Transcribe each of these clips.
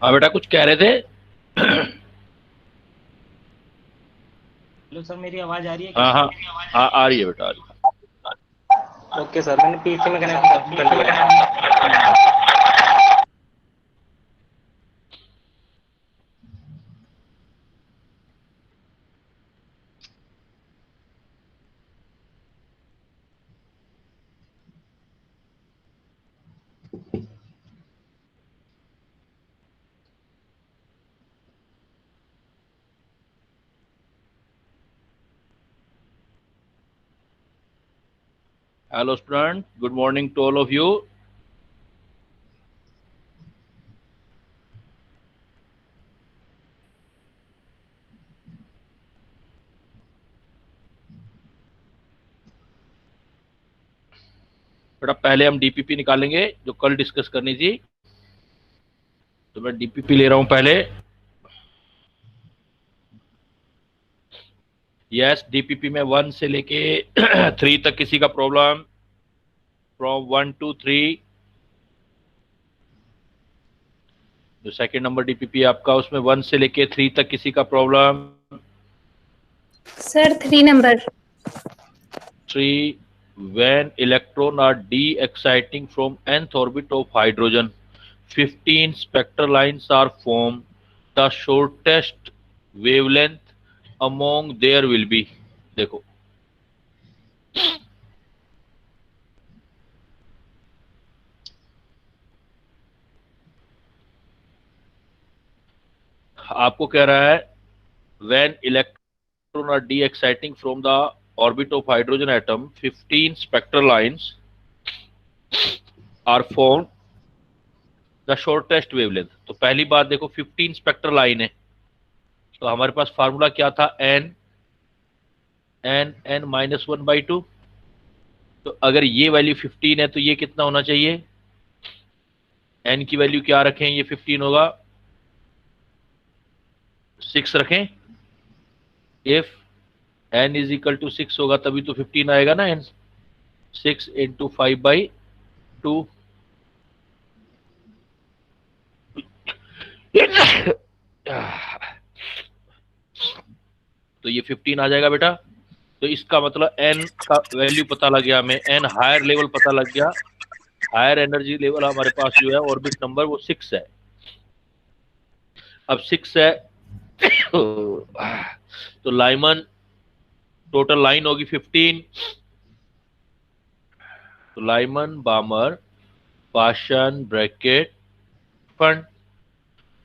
हाँ बेटा कुछ कह रहे थे। हेलो सर, मेरी आवाज आ रही है हाँ क्या? हाँ, आ रही है बेटा, आ रही है। ओके सर, मैंने पीसी में कनेक्ट कर लिया है। Hello student, good morning to all of you. बेटा पहले हम डीपीपी निकालेंगे जो कल डिस्कस करनी थी, तो मैं डीपीपी ले रहा हूं पहले। यस, डीपीपी में 1 से लेके 3 तक किसी का प्रॉब्लम, फ्रॉम 1 to 3। जो सेकंड नंबर डीपीपी आपका, उसमें 1 से लेके 3 तक किसी का problem. Sir 3 number. 3, when electron are de-exciting from nth orbit of hydrogen, 15 spectral lines are formed. The shortest wavelength among there will be। देखो आपको कह रहा है when electron are de-exciting from the orbit of hydrogen atom, 15 spectral lines are formed। The shortest wavelength, तो पहली बात देखो 15 spectral line है, तो हमारे पास फार्मूला क्या था, एन एन -1/2। तो अगर ये वैल्यू 15 है तो ये कितना होना चाहिए, एन की वैल्यू क्या रखें, ये 15 होगा, 6 रखें। If N is equal to 6 होगा तभी तो 15 आएगा ना, एन 6 इंटू 5/2। तो ये 15 आ जाएगा बेटा। तो इसका मतलब एन का वैल्यू पता लग गया हमें, एन हायर लेवल पता लग गया। हायर एनर्जी लेवल हमारे पास जो है ऑर्बिट नंबर वो 6 है। अब 6 है तो लाइमन टोटल लाइन होगी 15। तो लाइमन बामर पाशन ब्रैकेट फंड,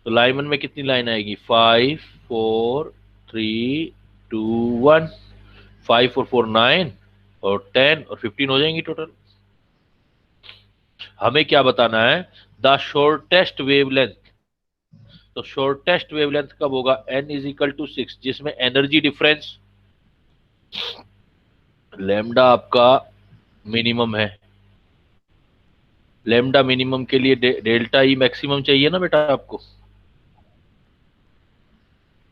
तो लाइमन में कितनी लाइन आएगी, 5 4 3 2 1। 5 और 4 9 और 10 और 15 हो जाएंगी टोटल। हमें क्या बताना है, द शॉर्टेस्ट वेवलेंथ। तो शॉर्टेस्ट वेवलेंथ कब होगा, n इज इक्वल टू 6, जिसमें एनर्जी डिफरेंस लेमडा आपका मिनिमम है। लेमडा मिनिमम के लिए डेल्टा ई मैक्सिमम चाहिए ना बेटा आपको,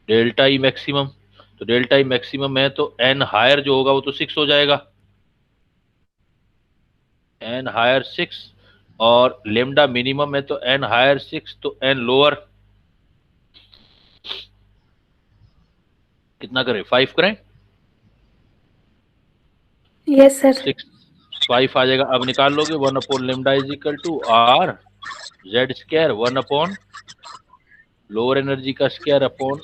डेल्टा ई मैक्सिमम। तो डेल्टा ई मैक्सिमम है तो एन हायर जो होगा वो तो 6 हो जाएगा, एन हायर 6। और लेमडा मिनिमम है तो एन हायर 6, तो एन लोअर कितना करें, 5 करें। Yes sir. 6 5 आ जाएगा। अब निकाल लोगे 1 upon lambda is equal to R Z square, 1 upon lower energy का स्क्वायर अपॉन,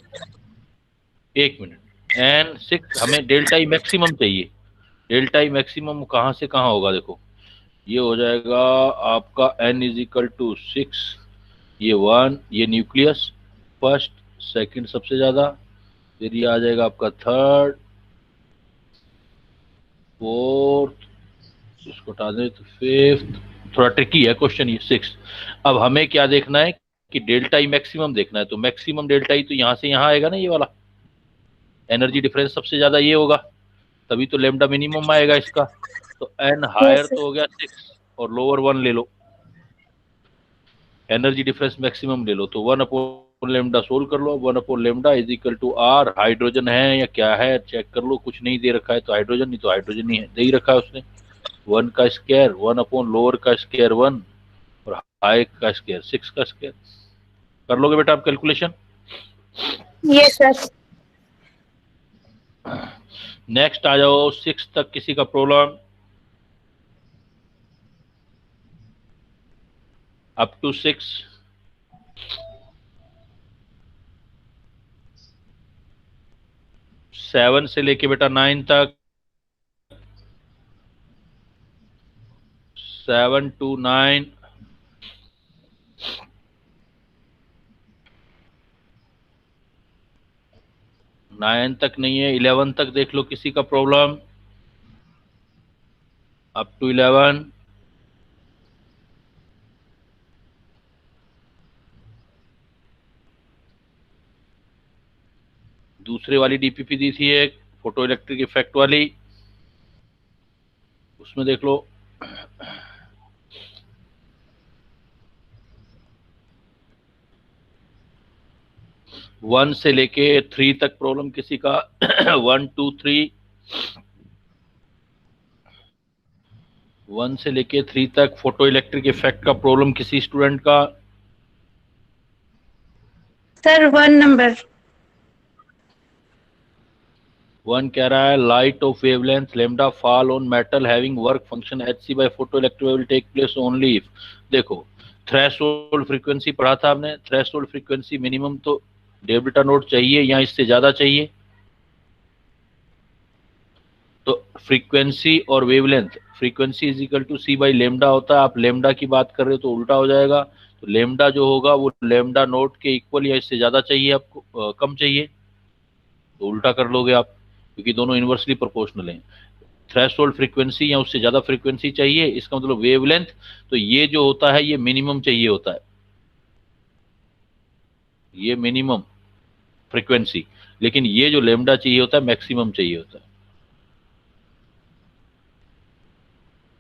एक मिनट, एन 6। हमें डेल्टा ई मैक्सिमम चाहिए। डेल्टा ई मैक्सिमम कहाँ से कहाँ होगा, देखो ये हो जाएगा आपका एन इज इक्वल टू 6, ये 1, ये न्यूक्लियस फर्स्ट, सेकंड सबसे ज्यादा, फिर ये आ जाएगा आपका थर्ड, फोर्थ, इसको हटा दें तो फिफ्थ। थोड़ा ट्रिकी है क्वेश्चन ये 6। अब हमें क्या देखना है कि डेल्टा ई मैक्सिमम देखना है, तो मैक्सिमम डेल्टा ई तो यहाँ से यहाँ आएगा ना, ये वाला एनर्जी डिफरेंस सबसे ज्यादा ये होगा, तभी तो लेमडा मिनिमम आएगा इसका। तो एन हायर यस तो सर। हो गया 6 और लोअर 1 ले लो, एनर्जी डिफरेंस मैक्सिमम ले लो, तो 1 अपॉन लेमडा सोल्व कर लो। 1 upon lambda is equal to R, hydrogen है या क्या है चेक कर लो, कुछ नहीं दे रखा है तो हाइड्रोजन, नहीं तो हाइड्रोजन ही है, दे ही रखा है उसने। 1 का स्क्वायर, 1 अपॉन लोअर का स्क्वायर 1, और हाई का स्क्वायर 6 का स्क्वायर। कर लोगे बेटा आप कैलकुलेशन? Yes sir. नेक्स्ट आ जाओ 6 तक किसी का प्रॉब्लम, अप टू 6। 7 से लेके बेटा 9 तक, 7 to 9, 9 तक नहीं है, 11 तक देख लो किसी का प्रॉब्लम, अप टू 11। दूसरे वाली डीपीपी दी थी एक फोटो इलेक्ट्रिक इफेक्ट वाली, उसमें देख लो। वन से लेके 3 तक प्रॉब्लम किसी का 1 2 3, 1 से लेके 3 तक फोटो इलेक्ट्रिक इफेक्ट का प्रॉब्लम किसी स्टूडेंट का। Sir 1 number. 1 कह रहा है light of wavelength lambda fall on metal having work function HC by photo electric will take place only if. देखो थ्रेशोल्ड फ्रीक्वेंसी पढ़ा था आपने, थ्रेशोल्ड फ्रीक्वेंसी मिनिमम तो डेल्टा नोट चाहिए या इससे ज्यादा चाहिए। तो फ्रीक्वेंसी और wavelength, frequency is equal to C by lambda होता है, आप लेमडा की बात कर रहे हो तो उल्टा हो जाएगा। तो लेमडा जो होगा वो लेमडा नोट के इक्वल या इससे ज्यादा चाहिए आपको, कम चाहिए तो उल्टा कर लोगे आप, क्योंकि दोनों इनवर्सली प्रोपोर्शनल हैं। थ्रेशोल्ड फ्रीक्वेंसी या उससे ज्यादा फ्रीक्वेंसी चाहिए, इसका मतलब वेवलेंथ, तो ये जो होता है ये मिनिमम चाहिए होता है, ये मिनिमम फ्रीक्वेंसी। लेकिन ये जो लेमडा चाहिए होता है मैक्सिमम चाहिए होता है,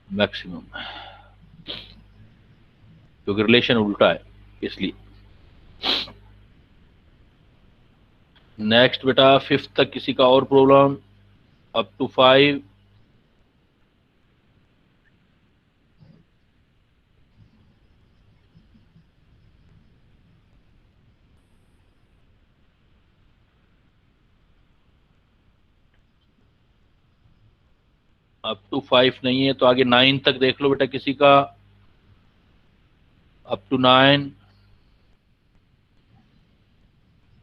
मैक्सिमम, क्योंकि रिलेशन उल्टा है इसलिए। नेक्स्ट बेटा 5th तक किसी का और problem, up to 5। Up to 5 नहीं है तो आगे 9 तक देख लो बेटा किसी का, अप टू 9,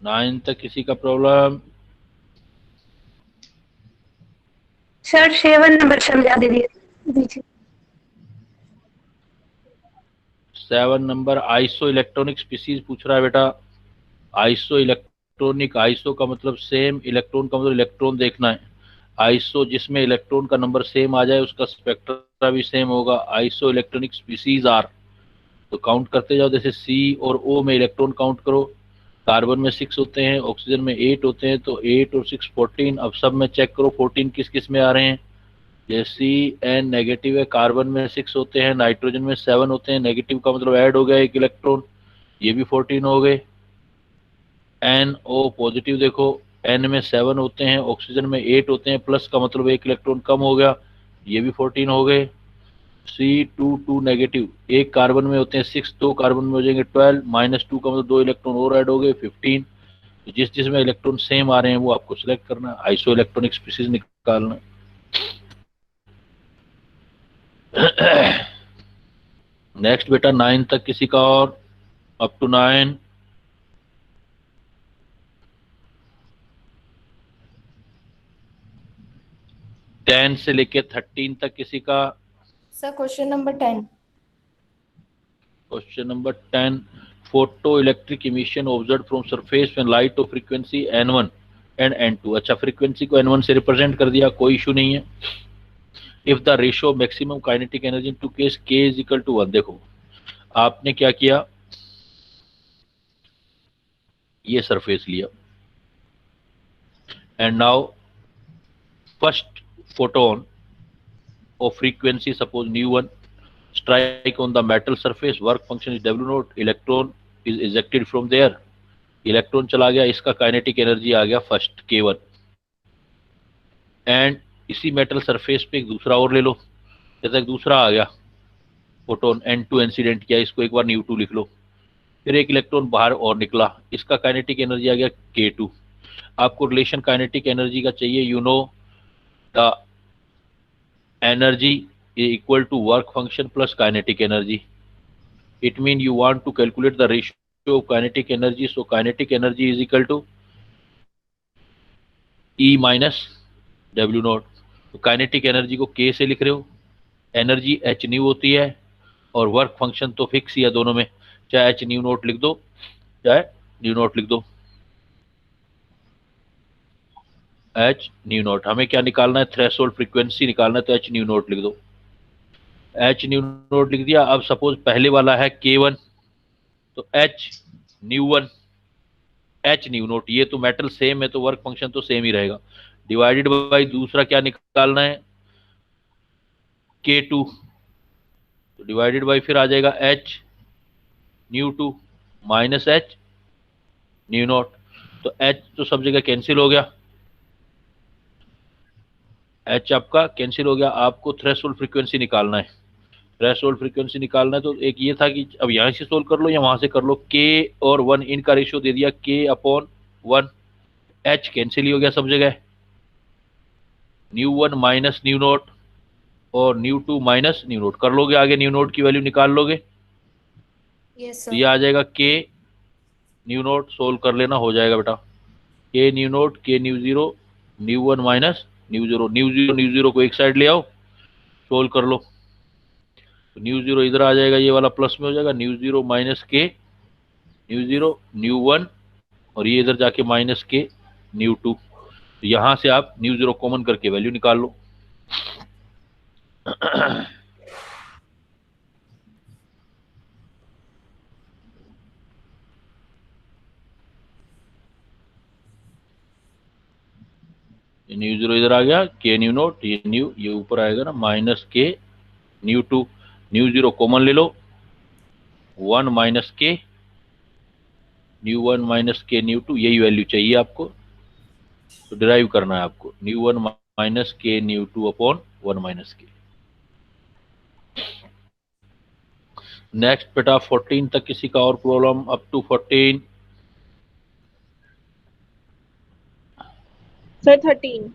9 तक किसी का प्रॉब्लम। सर 7 नंबर समझा दीजिए। 7 नंबर आइसो इलेक्ट्रॉनिक स्पीसीज पूछ रहा है बेटा। आइसो इलेक्ट्रॉनिक, आइसो का मतलब सेम, इलेक्ट्रॉन का मतलब इलेक्ट्रॉन देखना है। आइसो जिसमें इलेक्ट्रॉन का नंबर सेम आ जाए उसका स्पेक्ट्रा भी सेम होगा। आइसो इलेक्ट्रॉनिक स्पीसीज आर, तो काउंट करते जाओ, जैसे सी और ओ में इलेक्ट्रॉन काउंट करो, कार्बन में 6 होते हैं, ऑक्सीजन में 8 होते हैं, तो 8 और 6 14। अब सब में चेक करो 14 किस किस में आ रहे हैं। ये सी एन नेगेटिव है, कार्बन में 6 होते हैं, नाइट्रोजन में 7 होते हैं, नेगेटिव का मतलब ऐड हो गया एक इलेक्ट्रॉन, ये भी 14 हो गए। एन ओ पॉजिटिव देखो, एन में 7 होते हैं, ऑक्सीजन में 8 होते हैं, प्लस का मतलब एक इलेक्ट्रॉन कम हो गया, ये भी 14 हो गए। सी टू टू नेगेटिव, एक कार्बन में होते हैं 6, 2 कार्बन में हो जाएंगे 12, -2 का मतलब 2 इलेक्ट्रॉन और ऐड हो गए 15। जिस जिसमें इलेक्ट्रॉन सेम आ रहे हैं वो आपको सिलेक्ट करना है, आइसो इलेक्ट्रॉनिक स्पीसीज निकालना। नेक्स्ट बेटा 9 तक किसी का और, अप टू 9, 10 से लेके 13 तक किसी का। Sir question number 10। Question number 10, photo electric emission observe from surface when light of frequency n1 and n2। अच्छा फ्रीक्वेंसी को n1 से रिप्रेजेंट कर दिया, कोई इशू नहीं है। If the ratio maximum kinetic energy to case k is equal to 1। देखो आपने क्या किया, ये सरफेस लिया and now first photon of frequency, suppose nu1, strike on the metal surface, work function is w naught, electron is ejected from there, electron चला गया, इसका kinetic energy आ गया फर्स्ट k1। एंड इसी मेटल सरफेस पे एक दूसरा और ले लो, जैसा एक दूसरा आ गया फोटोन n2 इंसिडेंट किया, इसको एक बार nu2 लिख लो, फिर एक इलेक्ट्रॉन बाहर और निकला, इसका काइनेटिक एनर्जी आ गया K2। आपको रिलेशन काइनेटिक एनर्जी का चाहिए, you know the energy equal to work function plus kinetic energy. It mean you want to calculate the ratio of kinetic energy, so kinetic energy is equal to E minus W not. तो kinetic energy को K से लिख रहे हो, energy H new होती है और work function तो फिक्स ही है दोनों में, चाहे H न्यू नोट लिख दो चाहे न्यू नोट लिख दो। H न्यू नोट हमें क्या निकालना है, थ्रेशोल्ड फ्रीक्वेंसी निकालना है, तो H न्यू नोट लिख दो। H न्यू नोट लिख दिया। अब सपोज पहले वाला है K1, तो H new one H new not, ये तो मेटल सेम है तो वर्क फंक्शन तो सेम ही रहेगा, डिवाइडेड बाई दूसरा क्या निकालना है K2, तो डिवाइडेड बाई फिर आ जाएगा H nu two minus H nu not. तो H तो सब जगह कैंसिल हो गया, H आपका कैंसिल हो गया। आपको थ्रेशोल्ड फ्रीक्वेंसी निकालना है, थ्रेशोल्ड फ्रीक्वेंसी निकालना है। तो एक ये था कि अब यहाँ से सोल्व कर लो या वहां से कर लो, K और 1 इनका रेशियो दे दिया K/1, H कैंसिल ही हो गया सब जगह, nu one minus nu naught और nu two minus nu naught कर लोगे, आगे न्यू नोट की वैल्यू निकाल लोगे, Yes, तो sir. ये आ जाएगा K न्यू नोट, सोल्व कर लेना, हो जाएगा बेटा। K nu note K mu zero new one minus mu zero, mu zero को एक साइड ले आओ, सोल्व कर लो, तो न्यू जीरो इधर आ जाएगा, ये वाला प्लस में हो जाएगा, mu zero minus K mu zero new one, और ये इधर जाके माइनस K न्यू टू। तो यहाँ से आप न्यू जीरो कॉमन करके वैल्यू निकाल लो। न्यू जीरो इधर आ गया, K न्यू नोट, ये न्यू, ये ऊपर आएगा ना minus K nu two, nu zero common ले लो, 1 minus K nu one minus K nu two, यही वैल्यू चाहिए आपको, तो डिराइव करना है आपको, nu one minus K nu two upon 1 minus K। Next बेटा 14 तक किसी का और problem, up to 14? Sir, 13.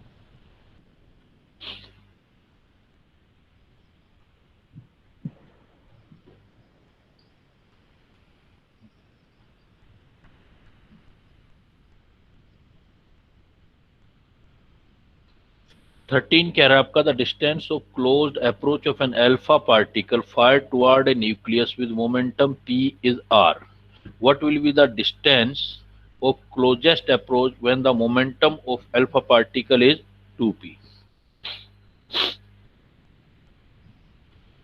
Thirteen कह रहा है आपका, the distance of closed approach of an alpha particle fire toward a nucleus with momentum p is r। What will be the distance of closest approach when the momentum of alpha particle is 2p।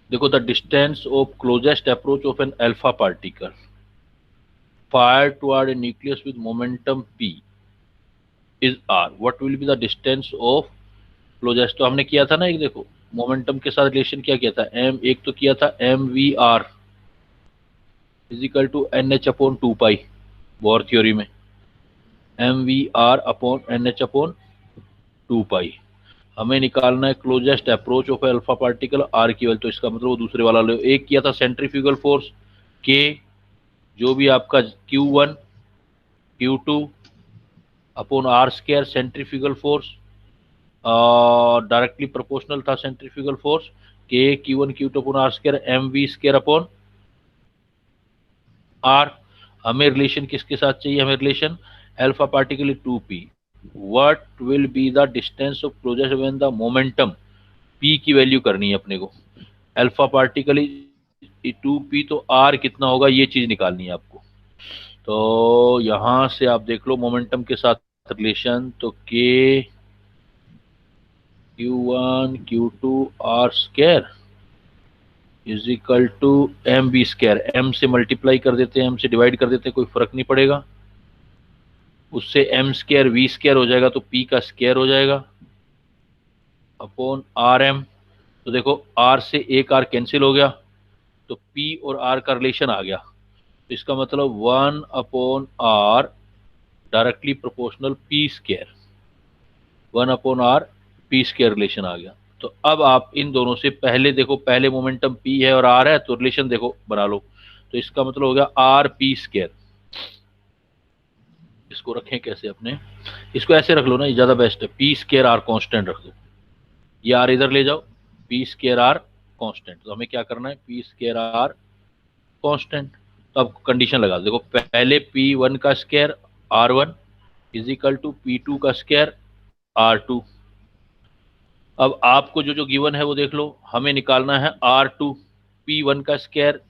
देखो, the distance of closest approach of an alpha particle fire toward a nucleus with momentum p is r। What will be the distance of closest, तो हमने किया था ना, एक देखो momentum के साथ रिलेशन क्या किया था, m एक तो किया था mvr is equal to NH upon 2 pi, Bohr theory में mvr upon NH upon 2 pi. हमें निकालना है closest approach of alpha particle r की वैल्यू, तो इसका मतलब वो दूसरे वाला लो। एक किया था सेंट्रीफ्यूगल फोर्स k, जो भी आपका Q1 Q2 upon r square centrifugal force, directly proportional था centrifugal force, K Q1 Q2 upon r square mv square upon r। हमें रिलेशन किसके साथ चाहिए, हमें relation alpha particle 2p। What will be the distance of closest when the momentum, p की value करनी है अपने को, अल्फा पार्टिकल 2p, तो r कितना होगा ये चीज निकालनी है आपको। तो यहां से आप देख लो मोमेंटम के साथ रिलेशन, तो k Q1 Q2 r square is equal to M B square, M से मल्टीप्लाई कर देते हैं, एम से डिवाइड कर देते हैं, कोई फर्क नहीं पड़ेगा, उससे एम स्क्वायर वी स्क्वायर हो जाएगा, तो पी का स्क्वायर हो जाएगा अपॉन आर एम। तो देखो आर से एक आर कैंसिल हो गया, तो पी और आर का रिलेशन आ गया, तो इसका मतलब 1 upon R directly proportional P square, 1 upon R P square relation आ गया। तो अब आप इन दोनों से पहले देखो, पहले मोमेंटम p है और r है, तो रिलेशन देखो बना लो, तो इसका मतलब हो गया आर पी स्क्वायर। इसको रखें कैसे अपने, इसको ऐसे रख लो ना, ये ज्यादा बेस्ट है। पी स्क्वायर आर कांस्टेंट रख दो, ये आर इधर ले जाओ, पी स्क्वायर आर कांस्टेंट। तो हमें क्या करना है, पी स्क्वायर आर कांस्टेंट। तो अब कंडीशन लगा दो, देखो पहले पी वन का square R one is equal to P two का स्क्वायर आर टू। अब आपको जो जो गिवन है वो देख लो, हमें निकालना है आर टू। पी वन का स्क्वायर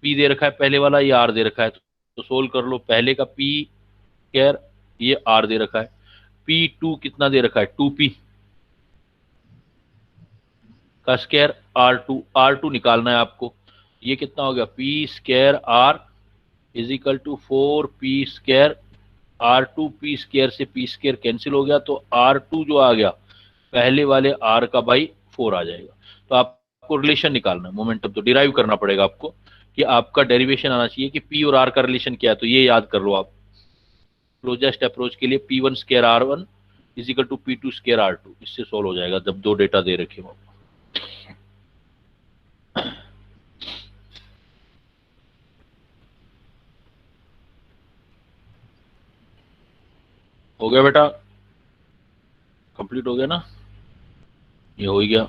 पी दे रखा है पहले वाला, ये आर दे रखा है, तो सोल्व कर लो। पहले का पी स्क्वायर ये आर दे रखा है, पी टू कितना दे रखा है, टू पी का स्क्वायर आर टू निकालना है आपको। ये कितना हो गया, P square R is equal to 4p square R two. P square से पी स्क्वायर कैंसिल हो गया, तो आर टू जो आ गया पहले वाले आर का बाई 4 आ जाएगा। तो आपको रिलेशन निकालना है, मोमेंटम तो डिराइव करना पड़ेगा आपको, कि आपका डेरिवेशन आना चाहिए कि पी और आर का रिलेशन क्या है। तो ये याद कर लो आप क्लोजेस्ट अप्रोच के लिए, P one square R one is equal to P two square R two. इससे सोल्व हो जाएगा जब दो डेटा दे रखे हो। हो गया बेटा, कंप्लीट हो गया ना, ये हो ही गया।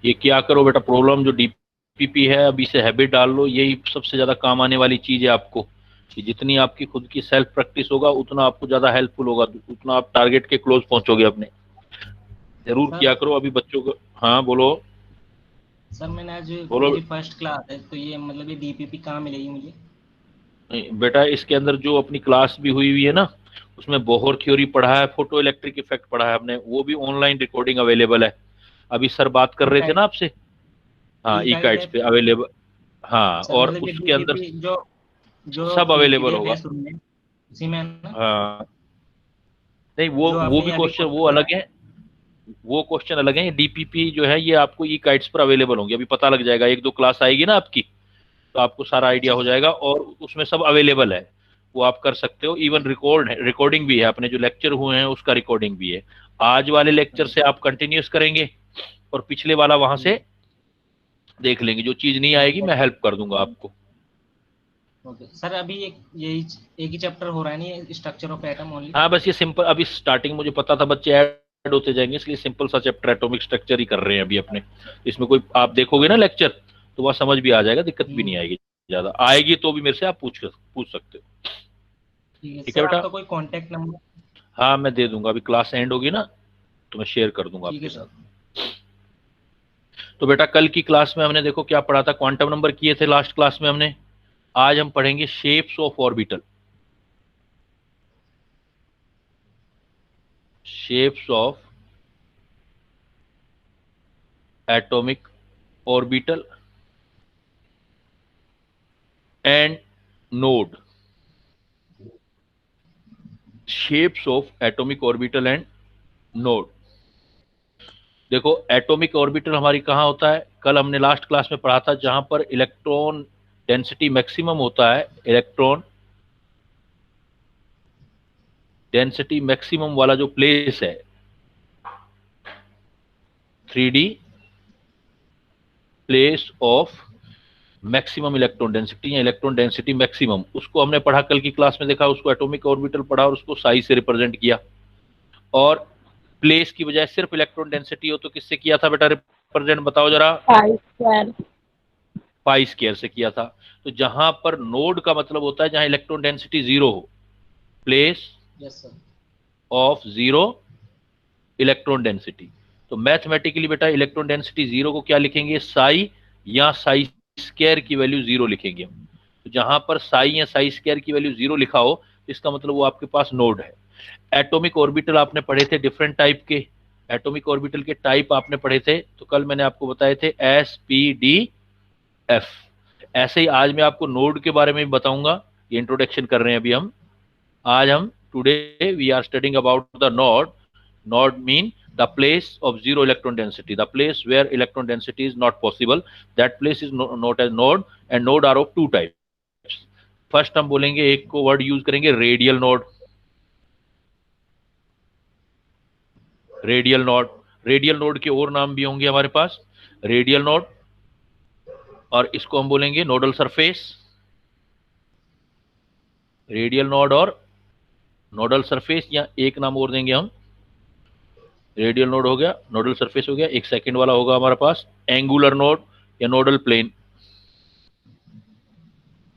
ये क्या करो बेटा, प्रॉब्लम जो डीपीपी है अभी से हैबिट डाल लो, यही सबसे ज्यादा काम आने वाली चीज है आपको, कि जितनी आपकी खुद की सेल्फ प्रैक्टिस होगा उतना आपको ज्यादा हेल्पफुल होगा, उतना आप टारगेट के क्लोज पहुंचोगे अपने। जरूर किया करो अभी बच्चों को। हाँ बोलो सर मैंने आज बोलो। मेरी फर्स्ट क्लास है, तो ये मतलब ये डीपीपी कहाँ मिलेगी मुझे? बेटा इसके अंदर जो अपनी क्लास भी हुई है ना, उसमें बोहर थ्योरी पढ़ा है, फोटो इलेक्ट्रिक इफेक्ट पढ़ा है हमने, वो भी ऑनलाइन रिकॉर्डिंग अवेलेबल है। अभी सर बात कर रहे थे ना आपसे, हाँ ई काइट्स पे अवेलेबल, हाँ, सर और मतलब ये उसके अंदर डीपीपी जो जो सब अवेलेबल पीडीएफ होगा। है सुनने उसी में है ना? हाँ नहीं, जो वो आपने भी अभी क्वेश्चन कोर्स वो बताया। अलग है, वो क्वेश्चन अलग है। डीपीपी जो है ये आपको ई काइट्स पर अवेलेबल होंगे, अभी पता लग जाएगा, एक दो क्लास आएगी ना आपकी, तो आपको सारा आइडिया अच्छा हो सर। जाएगा, और उसमें सब अवेलेबल है, वो आप कर सकते हो। इवन रिकॉर्डिंग भी है, अपने जो लेक्चर हुए हैं उसका रिकॉर्डिंग भी है। आज वाले लेक्चर से आप कंटिन्यूस करेंगे और पिछले वाला वहां से देख लेंगे, जो चीज नहीं आएगी मैं हेल्प कर दूंगा आपको। ओके सर, अभी एक ही चैप्टर हो रहा है नहीं, स्ट्रक्चर ऑफ एटम ओनली? हाँ बस ये सिंपल, अभी स्टार्टिंग मुझे पता था बच्चे ऐड होते जाएंगे, इसलिए सिंपल सा चैप्टर एटॉमिक स्ट्रक्चर ही कर रहे हैं अभी अपने। इसमें कोई आप देखोगे ना लेक्चर तो वह समझ भी आ जाएगा, दिक्कत भी नहीं आएगी, ज्यादा आएगी तो भी मेरे से आप पूछ सकते हो। ठीक है ठीक है सर, बेटा, आपका कोई कांटेक्ट नंबर? हाँ मैं दे दूंगा, अभी क्लास एंड होगी ना तो मैं शेयर कर दूंगा ठीक आपके है सर। साथ। तो बेटा कल की क्लास में हमने देखो क्या पढ़ा था, क्वांटम नंबर किए थे लास्ट क्लास में हमने। आज हम पढ़ेंगे shapes of orbital, shapes of atomic orbital and node. Shapes of atomic orbital and node. देखो एटॉमिक ऑर्बिटल हमारी कहाँ होता है, कल हमने लास्ट क्लास में पढ़ा था, जहां पर इलेक्ट्रॉन डेंसिटी मैक्सिमम होता है, इलेक्ट्रॉन डेंसिटी मैक्सिमम वाला जो प्लेस है 3D place of maximum electron density या इलेक्ट्रॉन डेंसिटी मैक्सिमम, उसको हमने पढ़ा कल की क्लास में, देखा उसको एटॉमिक ऑर्बिटल पढ़ा और उसको साइज से रिप्रेजेंट किया। और प्लेस की बजाय सिर्फ इलेक्ट्रॉन डेंसिटी हो तो किससे किया था बेटा रिप्रेजेंट, बताओ जरा? पाई स्क्वायर से किया था। तो जहां पर नोड का मतलब होता है जहां इलेक्ट्रॉन डेंसिटी जीरो हो, place yes sir. Of zero electron density. तो मैथमेटिकली बेटा इलेक्ट्रॉन डेंसिटी जीरो को क्या लिखेंगे, साई या साई स्क्वायर की वैल्यू जीरो लिखेंगे हम। तो जहां पर साई या साई स्क्वायर की वैल्यू जीरो लिखा हो इसका मतलब वो आपके पास नोड है। एटॉमिक ऑर्बिटल आपने पढ़े थे डिफरेंट टाइप के, एटॉमिक ऑर्बिटल के टाइप आपने पढ़े थे, तो कल मैंने आपको बताए थे एस पी डी एफ। ऐसे ही आज मैं आपको नोड के बारे में भी बताऊंगा, ये इंट्रोडक्शन कर रहे हैं अभी हम। आज हम today we are studying about the node. Node mean the place of zero electron density, the place where electron density is not possible, that place is known as node, and node are of two types. First हम बोलेंगे, एक को word use करेंगे radial node. Radial node, radial node के और नाम भी होंगे हमारे पास, रेडियल नोड, और इसको हम बोलेंगे नोडल सरफेस। रेडियल नोड और नोडल सरफेस, या एक नाम और देंगे हम, रेडियल नोड हो गया, नोडल सरफेस हो गया। एक सेकंड वाला होगा हमारे पास एंगुलर नोड या नोडल प्लेन।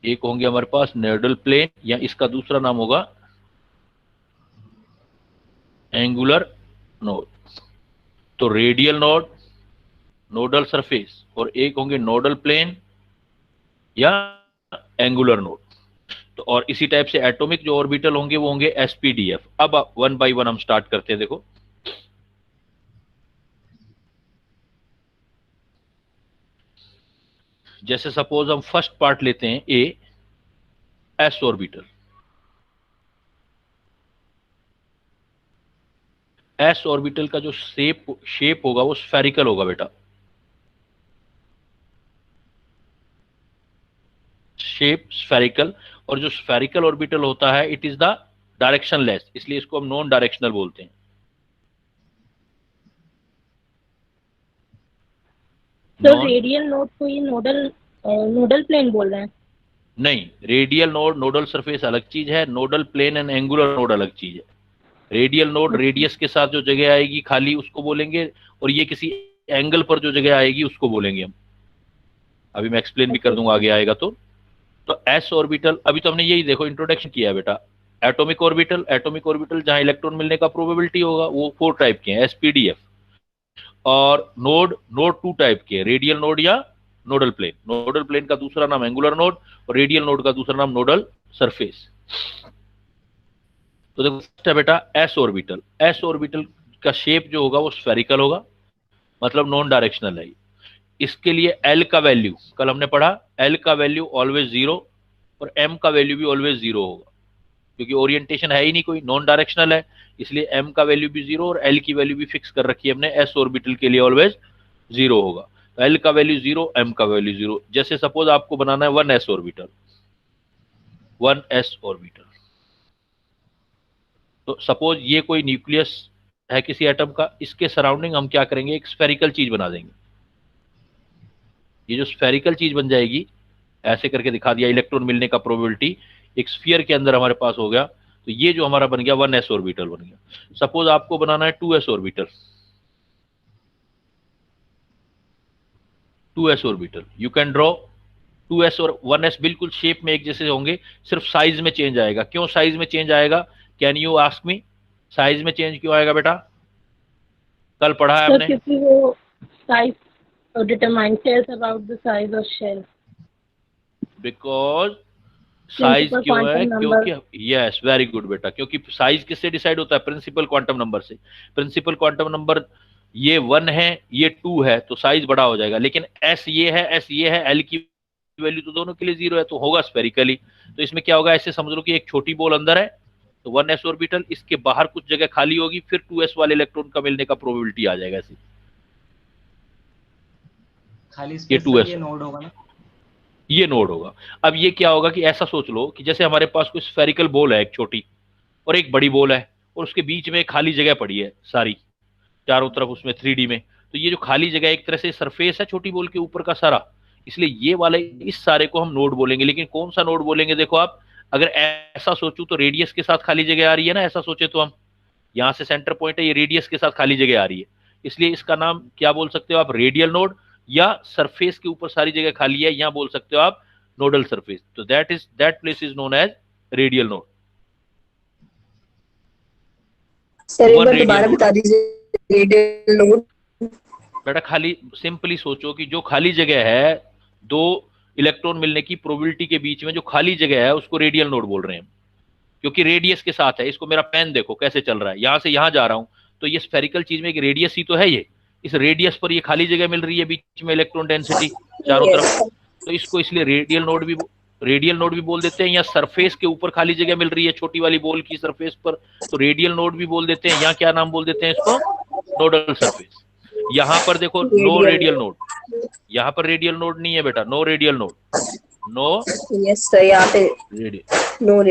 एक होंगे हमारे पास नोडल प्लेन, या इसका दूसरा नाम होगा एंगुलर नोड। तो रेडियल नोड, नोडल सरफेस, और एक होंगे नोडल प्लेन या एंगुलर नोड। तो और इसी टाइप से एटॉमिक जो ऑर्बिटल होंगे वो होंगे एसपीडीएफ। अब वन बाय वन हम स्टार्ट करते हैं। देखो जैसे सपोज हम फर्स्ट पार्ट लेते हैं ए, एस ऑर्बिटल। एस ऑर्बिटल का जो शेप होगा वो स्फेरिकल होगा बेटा, शेप स्फेरिकल। और जो स्फेरिकल ऑर्बिटल होता है इट इज द डायरेक्शनलेस, इसलिए इसको हम नॉन डायरेक्शनल बोलते हैं। तो रेडियल नोड को ये नोडल प्लेन बोल रहे हैं? नहीं, रेडियल नोड नोडल सरफेस अलग चीज है, nodal plane and angular node अलग चीज है। रेडियल नोड रेडियस के साथ जो जगह आएगी खाली उसको बोलेंगे, और ये किसी एंगल पर जो जगह आएगी उसको बोलेंगे हम। अभी मैं एक्सप्लेन भी कर दूंगा आगे आएगा। तो एस ऑर्बिटल, अभी तो हमने यही देखो इंट्रोडक्शन किया है बेटा। एटॉमिक ऑर्बिटल, एटॉमिक ऑर्बिटल जहां इलेक्ट्रॉन मिलने का प्रोबेबिलिटी होगा वो 4 टाइप के हैं, एसपीडीएफ। और नोड 2 टाइप के, रेडियल नोड या नोडल प्लेन। नोडल प्लेन का दूसरा नाम एंगुलर नोड, और रेडियल नोड का दूसरा नाम नोडल सरफेस। तो देखो फर्स्ट है बेटा एस ऑर्बिटल। एस ऑर्बिटल का शेप जो होगा वो स्फेरिकल होगा, मतलब नॉन डायरेक्शनल है। इसके लिए एल का वैल्यू, कल हमने पढ़ा, एल का वैल्यू ऑलवेज 0 और एम का वैल्यू भी ऑलवेज 0 होगा, क्योंकि ओरिएंटेशन है ही नहीं कोई, नॉन डायरेक्शनल है। इसलिए एम का वैल्यू भी 0 और एल की वैल्यू भी फिक्स कर रखी है हमने, एस ऑर्बिटल के लिए ऑलवेज 0 होगा। तो एल का वैल्यू 0, एम का वैल्यू 0। जैसे सपोज आपको बनाना है 1s ऑर्बिटल, 1s ऑर्बिटल। तो सपोज ये कोई न्यूक्लियस है किसी एटम का, इसके सराउंडिंग हम क्या करेंगे, एक स्फेरिकल चीज बना देंगे। ये जो स्फेरिकल चीज बन जाएगी, ऐसे करके दिखा दिया, इलेक्ट्रॉन मिलने का प्रोबेबिलिटी एक स्फीयर के अंदर हमारे पास हो गया। तो ये जो हमारा बन गया 1s ऑर्बिटल बन गया। सपोज आपको बनाना है 2s orbital, 2s orbital you can draw 2s और 1s बिल्कुल शेप में एक जैसे होंगे, सिर्फ साइज में चेंज आएगा। क्यों साइज में चेंज आएगा, can you ask me, size में चेंज क्यों आएगा बेटा? कल पढ़ा है हमने, क्योंकि वो size determines about the size of shell. Because size Principal क्यों है, quantum क्योंकि यस वेरी गुड बेटा, क्योंकि साइज किससे डिसाइड होता है, प्रिंसिपल क्वांटम नंबर से। प्रिंसिपल क्वांटम नंबर ये 1 है, ये 2 है, तो साइज बड़ा हो जाएगा। लेकिन एस ये है, एस ये है, एल की वैल्यू तो दोनों के लिए 0 है, तो होगा स्फेरिकली। तो इसमें क्या होगा, ऐसे समझ लो कि एक छोटी बॉल अंदर है, तो 1s ऑर्बिटल, इसके बाहर कुछ जगह खाली होगी, फिर 2s वाले इलेक्ट्रॉन का मिलने का प्रोबेबिलिटी आ जाएगा ऐसे। खाली ये स्पेस 2s ये नोड होगा ना, ये नोड होगा। अब ये क्या होगा कि ऐसा सोच लो कि जैसे हमारे पास कोई स्फेरिकल बॉल है एक छोटी, और एक बड़ी बॉल है, और उसके बीच में एक खाली जगह पड़ी है सारी चारों तरफ उसमें 3D में। तो ये जो खाली जगह एक तरह से सरफेस है छोटी बॉल के ऊपर का सारा, इसलिए ये वाले इस सारे को हम नोड बोलेंगे। लेकिन कौन सा नोड बोलेंगे, देखो आप, अगर ऐसा सोचूं तो रेडियस के साथ खाली जगह आ रही है ना, ऐसा सोचे तो हम, यहां से सेंटर पॉइंट है, ये रेडियस के साथ खाली जगह आ रही है, इसलिए इसका नाम क्या बोल सकते हो आप, रेडियल नोड, या सरफेस के ऊपर सारी जगह खाली है, यहां बोल सकते हो आप नोडल सरफेस। तो that place is known as radial node. Sir एक बार दोबारा बता दीजिए रेडियल नोड। बेटा खाली सिंपली सोचो कि जो खाली जगह है, 2 इलेक्ट्रॉन मिलने की प्रोबेबिलिटी के बीच में जो खाली जगह है उसको रेडियल नोड बोल रहे हैं, क्योंकि रेडियस के साथ है। इसको मेरा पेन देखो कैसे चल रहा है, यहां से यहां जा रहा हूं, तो ये स्फेरिकल चीज में एक रेडियस ही तो है, ये इस रेडियस पर ये खाली जगह मिल रही है बीच में, इलेक्ट्रॉन डेंसिटी चारों तरफ, तो इसको इसलिए रेडियल नोड भी बोल देते हैं। या सरफेस के ऊपर खाली जगह मिल रही है छोटी वाली बॉल की सरफेस पर, तो रेडियल नोड भी बोल देते हैं। यहाँ क्या नाम बोल देते हैं इसको, नोडल सरफेस। यहाँ पर देखो नो रेडियल नोड, यहाँ पर रेडियल नोड नहीं है बेटा, no radial node, no yes sir, यहाँ पे नो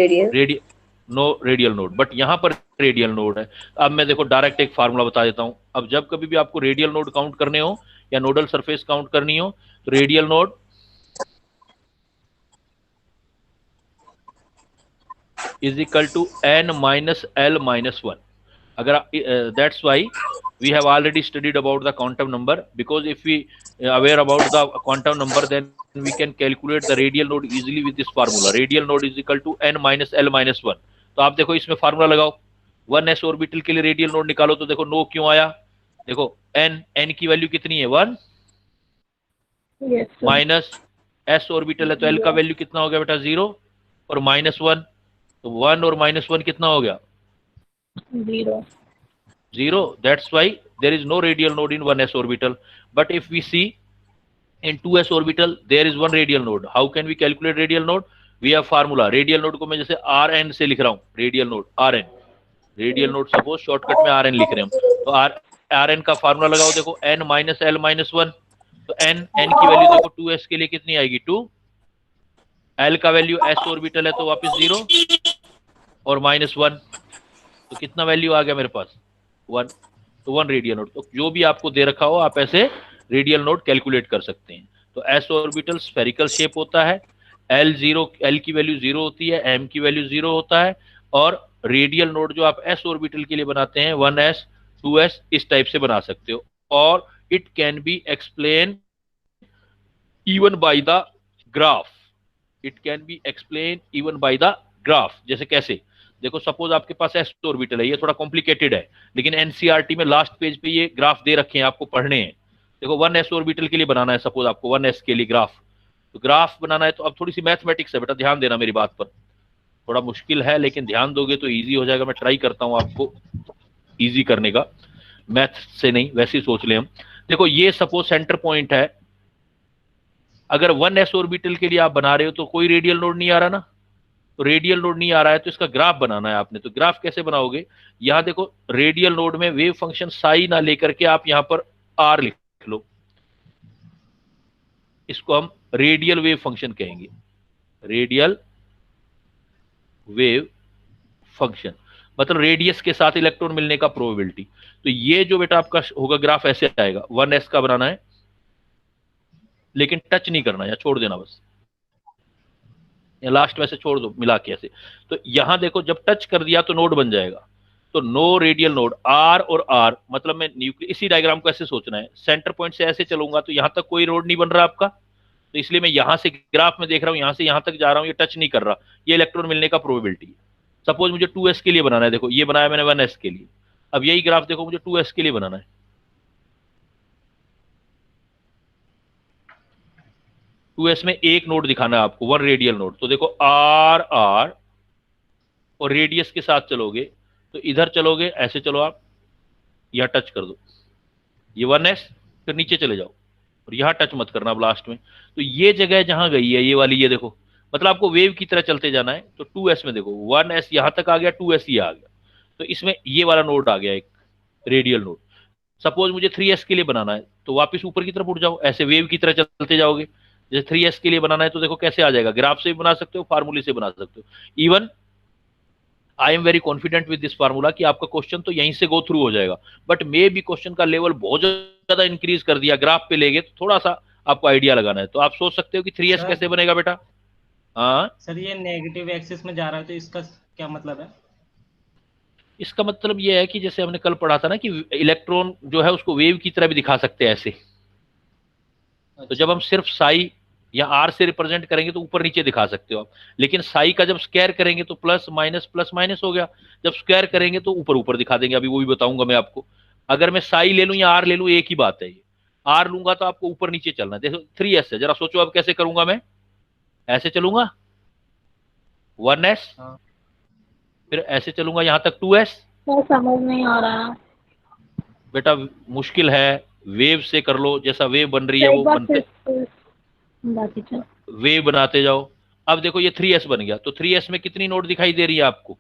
रेडियल नोड, बट यहाँ पर रेडियल नोड है। अब मैं देखो डायरेक्ट एक फार्मूला बता देता हूँ। अब जब कभी भी आपको रेडियल नोड काउंट करने हो, या नोडल सरफेस काउंट करनी हो तो radial node is equal to n minus l minus 1. अगर that's why we have already studied about the quantum number, because if we aware about the quantum number then we can calculate the radial node easily with this formula. Radial node is equal to n minus l minus 1. तो आप देखो इसमें formula लगाओ, 1s orbital के लिए radial node निकालो तो देखो नो क्यों आया, देखो n की वैल्यू कितनी है 1 Yes, sir. Minus s orbital है तो l का वैल्यू कितना हो गया बेटा 0 और माइनस 1, तो 1 और माइनस 1 कितना हो गया 0. That's why there is no radial node in 1s orbital. But if we see in 2s orbital there is one radial node. How can we calculate radial node? We have formula. Radial node को मैं जैसे Rn से लिख रहा हूँ, radial node Rn. Radial node suppose shortcut में Rn लिख रहे हैं तो Rn का फार्मूला लगाओ, देखो n माइनस l माइनस 1, तो n की वैल्यू देखो 2s के लिए कितनी आएगी 2, l का वैल्यू s ऑर्बिटल है तो वापस 0 और माइनस 1, तो कितना वैल्यू आ गया मेरे पास 1, तो 1 रेडियल नोड. तो जो भी आपको दे रखा हो आप ऐसे रेडियल नोड कैलकुलेट कर सकते हैं. तो s ऑर्बिटल स्फेरिकल शेप होता है, l की वैल्यू 0 होती है, m की वैल्यू 0 होता है, और रेडियल नोड जो आप s ऑर्बिटल के लिए बनाते हैं 1s 2s इस टाइप से बना सकते हो. और it can be explain even by the graph, it can be explain even by the graph. जैसे कैसे, देखो सपोज आपके पास s ऑर्बिटल है, ये थोड़ा कॉम्प्लिकेटेड है लेकिन एनसीईआरटी में लास्ट पेज पे ये ग्राफ दे रखे हैं, आपको पढ़ने हैं. देखो 1s ऑर्बिटल के लिए बनाना है, सपोज आपको 1s के लिए ग्राफ, तो ग्राफ बनाना है तो अब थोड़ी सी मैथमेटिक्स है बेटा, ध्यान देना मेरी बात पर, थोड़ा मुश्किल है लेकिन ध्यान दोगे तो इजी हो जाएगा. मैं ट्राई करता हूं आपको इजी करने का, मैथ से नहीं वैसे ही सोच ले हम. देखो ये सपोज सेंटर पॉइंट है, अगर 1s ऑर्बिटल के लिए आप बना रहे हो तो कोई रेडियल नोड नहीं आ रहा ना, तो रेडियल नोड नहीं आ रहा है तो इसका ग्राफ बनाना है आपने. तो ग्राफ कैसे बनाओगे, यहां देखो रेडियल नोड में वेव फंक्शन साई ना लेकर के आप यहां पर आर लिख लो, इसको हम रेडियल वेव फंक्शन कहेंगे, रेडियल वेव फंक्शन मतलब रेडियस के साथ इलेक्ट्रॉन मिलने का प्रोबेबिलिटी. तो ये जो बेटा आपका होगा ग्राफ ऐसे आएगा, 1s का बनाना है लेकिन टच नहीं करना या छोड़ देना बस, या लास्ट में से छोड़ दो मिला के ऐसे. तो यहां देखो जब टच कर दिया तो नोड बन जाएगा, तो नो रेडियल नोड आर और आर मतलब मैं न्यूक्लियर, इसी डायग्राम को ऐसे सोचना है, सेंटर पॉइंट से ऐसे चलूंगा तो यहां तक कोई रोड नहीं बन रहा आपका, तो इसलिए मैं यहां से ग्राफ में देख रहा हूं यहां से यहां तक जा रहा हूं, ये टच नहीं कर रहा, ये इलेक्ट्रॉन मिलने का प्रोबेबिलिटी है. सपोज मुझे 2s के लिए बनाना है, देखो ये बनाया मैंने 1s के लिए, अब यही ग्राफ देखो मुझे 2s के लिए बनाना है, में एक नोड दिखाना है आपको, 1 रेडियल नोड. तो देखो आर आर और रेडियस के साथ चलोगे तो इधर चलोगे ऐसे चलो आप, यहां टच कर दो, ये 1s, फिर नीचे चले जाओ और यहां टच मत करना लास्ट में. तो ये जगह जहां गई है ये वाली, ये देखो मतलब आपको वेव की तरह चलते जाना है. तो 2s में देखो 1s यहां तक आ गया, 2s ये आ गया, तो इसमें ये वाला नोड आ गया एक रेडियल नोड. सपोज मुझे 3s के लिए बनाना है तो वापस ऊपर की तरफ उठ जाओ, ऐसे वेव की तरह चलते जाओगे. जैसे 3s के लिए बनाना है तो देखो कैसे आ जाएगा, ग्राफ से भी बना सकते हो, फार्मूले से बना सकते हो. Even I am very confident with this formula कि आपका क्वेश्चन तो यहीं से गो थ्रू हो जाएगा, बट मे भी क्वेश्चन का लेवल बहुत ज्यादा इंक्रीज कर दिया, ग्राफ पे ले गए तो थोड़ा सा आपको आइडिया लगाना है. तो आप सोच सकते हो कि 3s कैसे बनेगा बेटा. हाँ सर ये नेगेटिव एक्सिस में जा रहा है तो इसका क्या मतलब है. इसका मतलब ये है कि जैसे हमने कल पढ़ा था ना कि इलेक्ट्रॉन जो है उसको वेव की तरह भी दिखा सकते हैं ऐसे. तो जब हम सिर्फ साई या आर से रिप्रेजेंट करेंगे तो ऊपर नीचे दिखा सकते हो आप, लेकिन साई का जब स्क्वायर करेंगे तो प्लस माइनस हो गया, जब स्क्वायर करेंगे तो ऊपर ऊपर दिखा देंगे. अभी वो भी बताऊंगा मैं आपको. अगर मैं साई ले लूं या आर ले लूं एक ही बात है, ये आर लूंगा तो आपको ऊपर नीचे चलना है. देखो 3s है, जरा सोचो अब कैसे करूंगा मैं, ऐसे चलूंगा 1s, फिर ऐसे चलूंगा यहां तक 2s. समझ नहीं आ रहा बेटा मुश्किल है, वेव से कर लो, जैसा वेव बन रही है वो बनते वेव बनाते जाओ. अब देखो ये 3s बन गया, तो 3s में कितनी नोड दिखाई दे रही है आपको,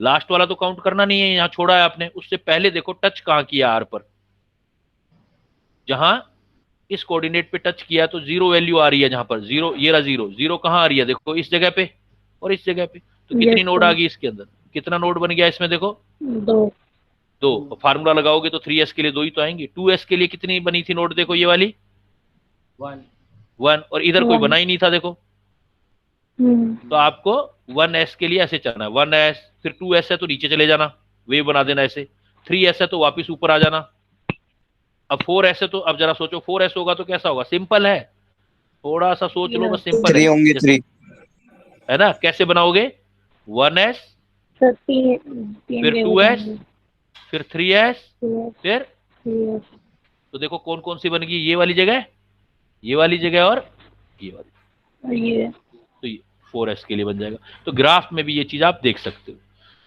लास्ट वाला तो काउंट करना नहीं है, यहां छोड़ा है आपने. उससे पहले देखो टच कहां किया आर पर, जहां इस कोऑर्डिनेट पे टच किया तो 0 वैल्यू आ रही है, जहां पर 0, ये रहा 0 कहां आ रही है देखो, इस जगह पे और इस जगह पे. तो कितनी नोड आ गई इसके अंदर, कितना नोड बन गया इसमें देखो 2. दो, फार्मूला लगाओगे तो 3s के लिए 2 ही तो आएंगे। 2s के लिए कितनी बनी थी नोट, देखो ये वाली 1, और इधर कोई बना ही नहीं था देखो, तो आपको 1s के लिए ऐसे चलना है, 1s, फिर 2s है तो नीचे चले जाना, वेव बना देना ऐसे, 3s है तो वापस ऊपर आ जाना। अब 4s है तो अब जरा सोचो 4s होगा तो कैसा होगा, सिंपल है, थोड़ा सा सोच लो बस, सिंपल 3 होंगे, 3 है ना। कैसे बनाओगे, 1s फिर 2s फिर 3s फिर, तो देखो कौन कौन सी बन गई, ये वाली जगह, ये वाली जगह और ये वाली, तो ये 4s के लिए बन जाएगा। तो ग्राफ में भी ये चीज आप देख सकते हो।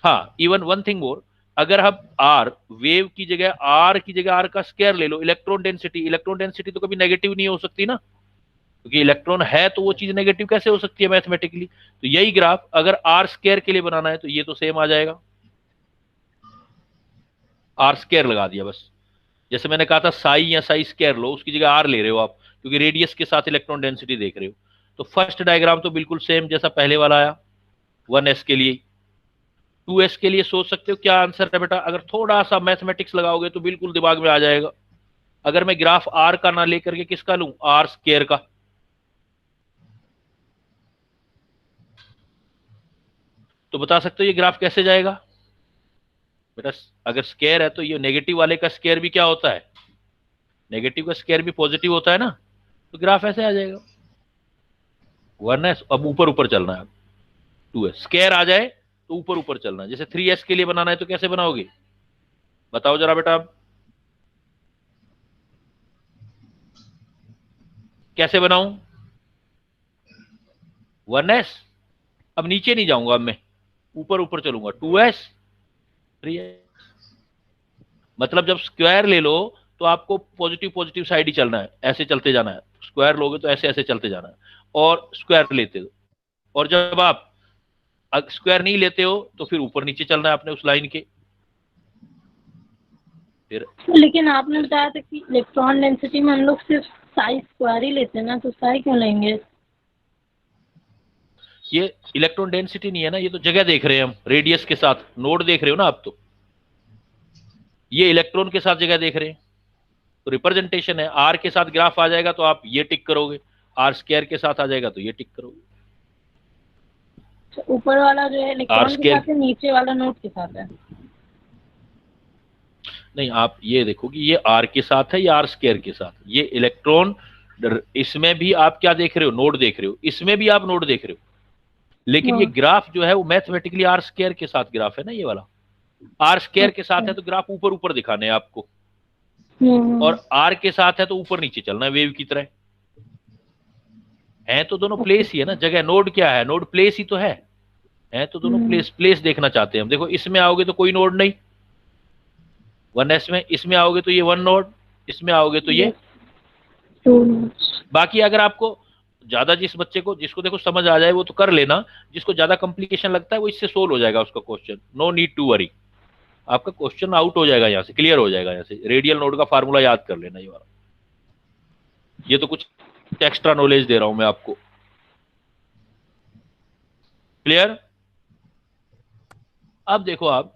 हाँ, इवन वन थिंग मोर, अगर हम r वेव की जगह r का स्क्वायर ले लो, इलेक्ट्रॉन डेंसिटी तो कभी नेगेटिव नहीं हो सकती ना, क्योंकि इलेक्ट्रॉन है तो वो चीज नेगेटिव कैसे हो सकती है मैथमेटिकली। तो यही ग्राफ अगर r स्क्वायर के लिए बनाना है तो ये तो सेम आ जाएगा, r स्क्वायर लगा दिया बस, जैसे मैंने कहा था साई या साई स्क्वायर लो, उसकी जगह r ले रहे हो आप, क्योंकि रेडियस के साथ इलेक्ट्रॉन डेंसिटी देख रहे हो। तो फर्स्ट डायग्राम तो बिल्कुल सेम जैसा पहले वाला आया 1s के लिए। 2s के लिए सोच सकते हो क्या आंसर है बेटा, अगर थोड़ा सा मैथमेटिक्स लगाओगे तो बिल्कुल दिमाग में आ जाएगा। अगर मैं ग्राफ r का ना लेकर के किसका लूं, r स्क्वायर का, तो बता सकते हो ये ग्राफ कैसे जाएगा बेटा। अगर स्क्वायर है तो ये नेगेटिव वाले का स्क्वायर भी क्या होता है, नेगेटिव का स्क्वायर भी पॉजिटिव होता है ना, तो ग्राफ ऐसे आ जाएगा 1s। अब ऊपर ऊपर चलना है, 2s स्क्वायर आ जाए तो ऊपर ऊपर चलना है। जैसे 3s के लिए बनाना है तो कैसे बनाओगे, बताओ जरा बेटा, आप कैसे बनाऊं, 1s, अब नीचे नहीं जाऊंगा, अब मैं ऊपर ऊपर चलूंगा, 2s 3s। मतलब जब स्क्वायर ले लो तो आपको पॉजिटिव पॉजिटिव साइड ही चलना है, ऐसे चलते जाना है, स्क्वायर लोगे तो ऐसे ऐसे चलते जाना है, और स्क्वायर लेते हो। और जब आप स्क्वायर नहीं लेते हो तो फिर ऊपर नीचे चलना है अपने उस लाइन के। फिर लेकिन आपने बताया था कि इलेक्ट्रॉन डेंसिटी में हम लोग सिर्फ साई स्क्वायर ही लेते हैं ना, तो साई क्यों लेंगे? ये इलेक्ट्रॉन डेंसिटी नहीं है ना, ये तो जगह देख रहे हैं हम, रेडियस के साथ नोड देख रहे हो ना आप, तो ये इलेक्ट्रॉन के साथ जगह देख रहे हैं, तो रिप्रेजेंटेशन है। आर के साथ ग्राफ आ जाएगा तो आप ये टिक करोगे, आर स्क्वायर के साथ आ जाएगा तो ये टिक करोगे। तो ऊपर वाला जो है इलेक्ट्रॉन के साथ है, नीचे वाला नोड के साथ है? नहीं, आप ये देखो कि ये आर के साथ है या आर स्क्वायर के साथ, ये इलेक्ट्रॉन, इसमें भी आप क्या देख रहे हो, नोड देख रहे हो, इसमें भी आप नोड देख रहे हो, लेकिन ये ग्राफ जो है वो मैथमेटिकली आर स्क्वायर के साथ ग्राफ है ना, ये वाला आर स्क्वायर के साथ है तो ग्राफ ऊपर ऊपर दिखाने हैं आपको, और आर के साथ है तो ऊपर नीचे चलना है वेव की तरह। है तो दोनों प्लेस ही है ना, जगह नोड क्या है, नोड प्लेस ही तो है तो दोनों प्लेस देखना चाहते हैं हम। देखो इसमें आओगे तो कोई नोड नहीं 1s में, इसमें आओगे तो ये 1 नोड, इसमें आओगे तो ये 2। बाकी अगर आपको ज्यादा, जिस बच्चे को जिसको देखो समझ आ जाए वो तो कर लेना, जिसको ज्यादा कॉम्प्लिकेशन लगता है वो इससे सोल्व हो जाएगा उसका question, no need to worry, आपका क्वेश्चन आउट हो जाएगा यहाँ से, क्लियर हो जाएगा यहाँ से। रेडियल नोड का फार्मूला याद कर लेना ये वाला, ये तो कुछ एक्स्ट्रा नॉलेज दे रहा हूं मैं आपको, क्लियर। अब देखो आप,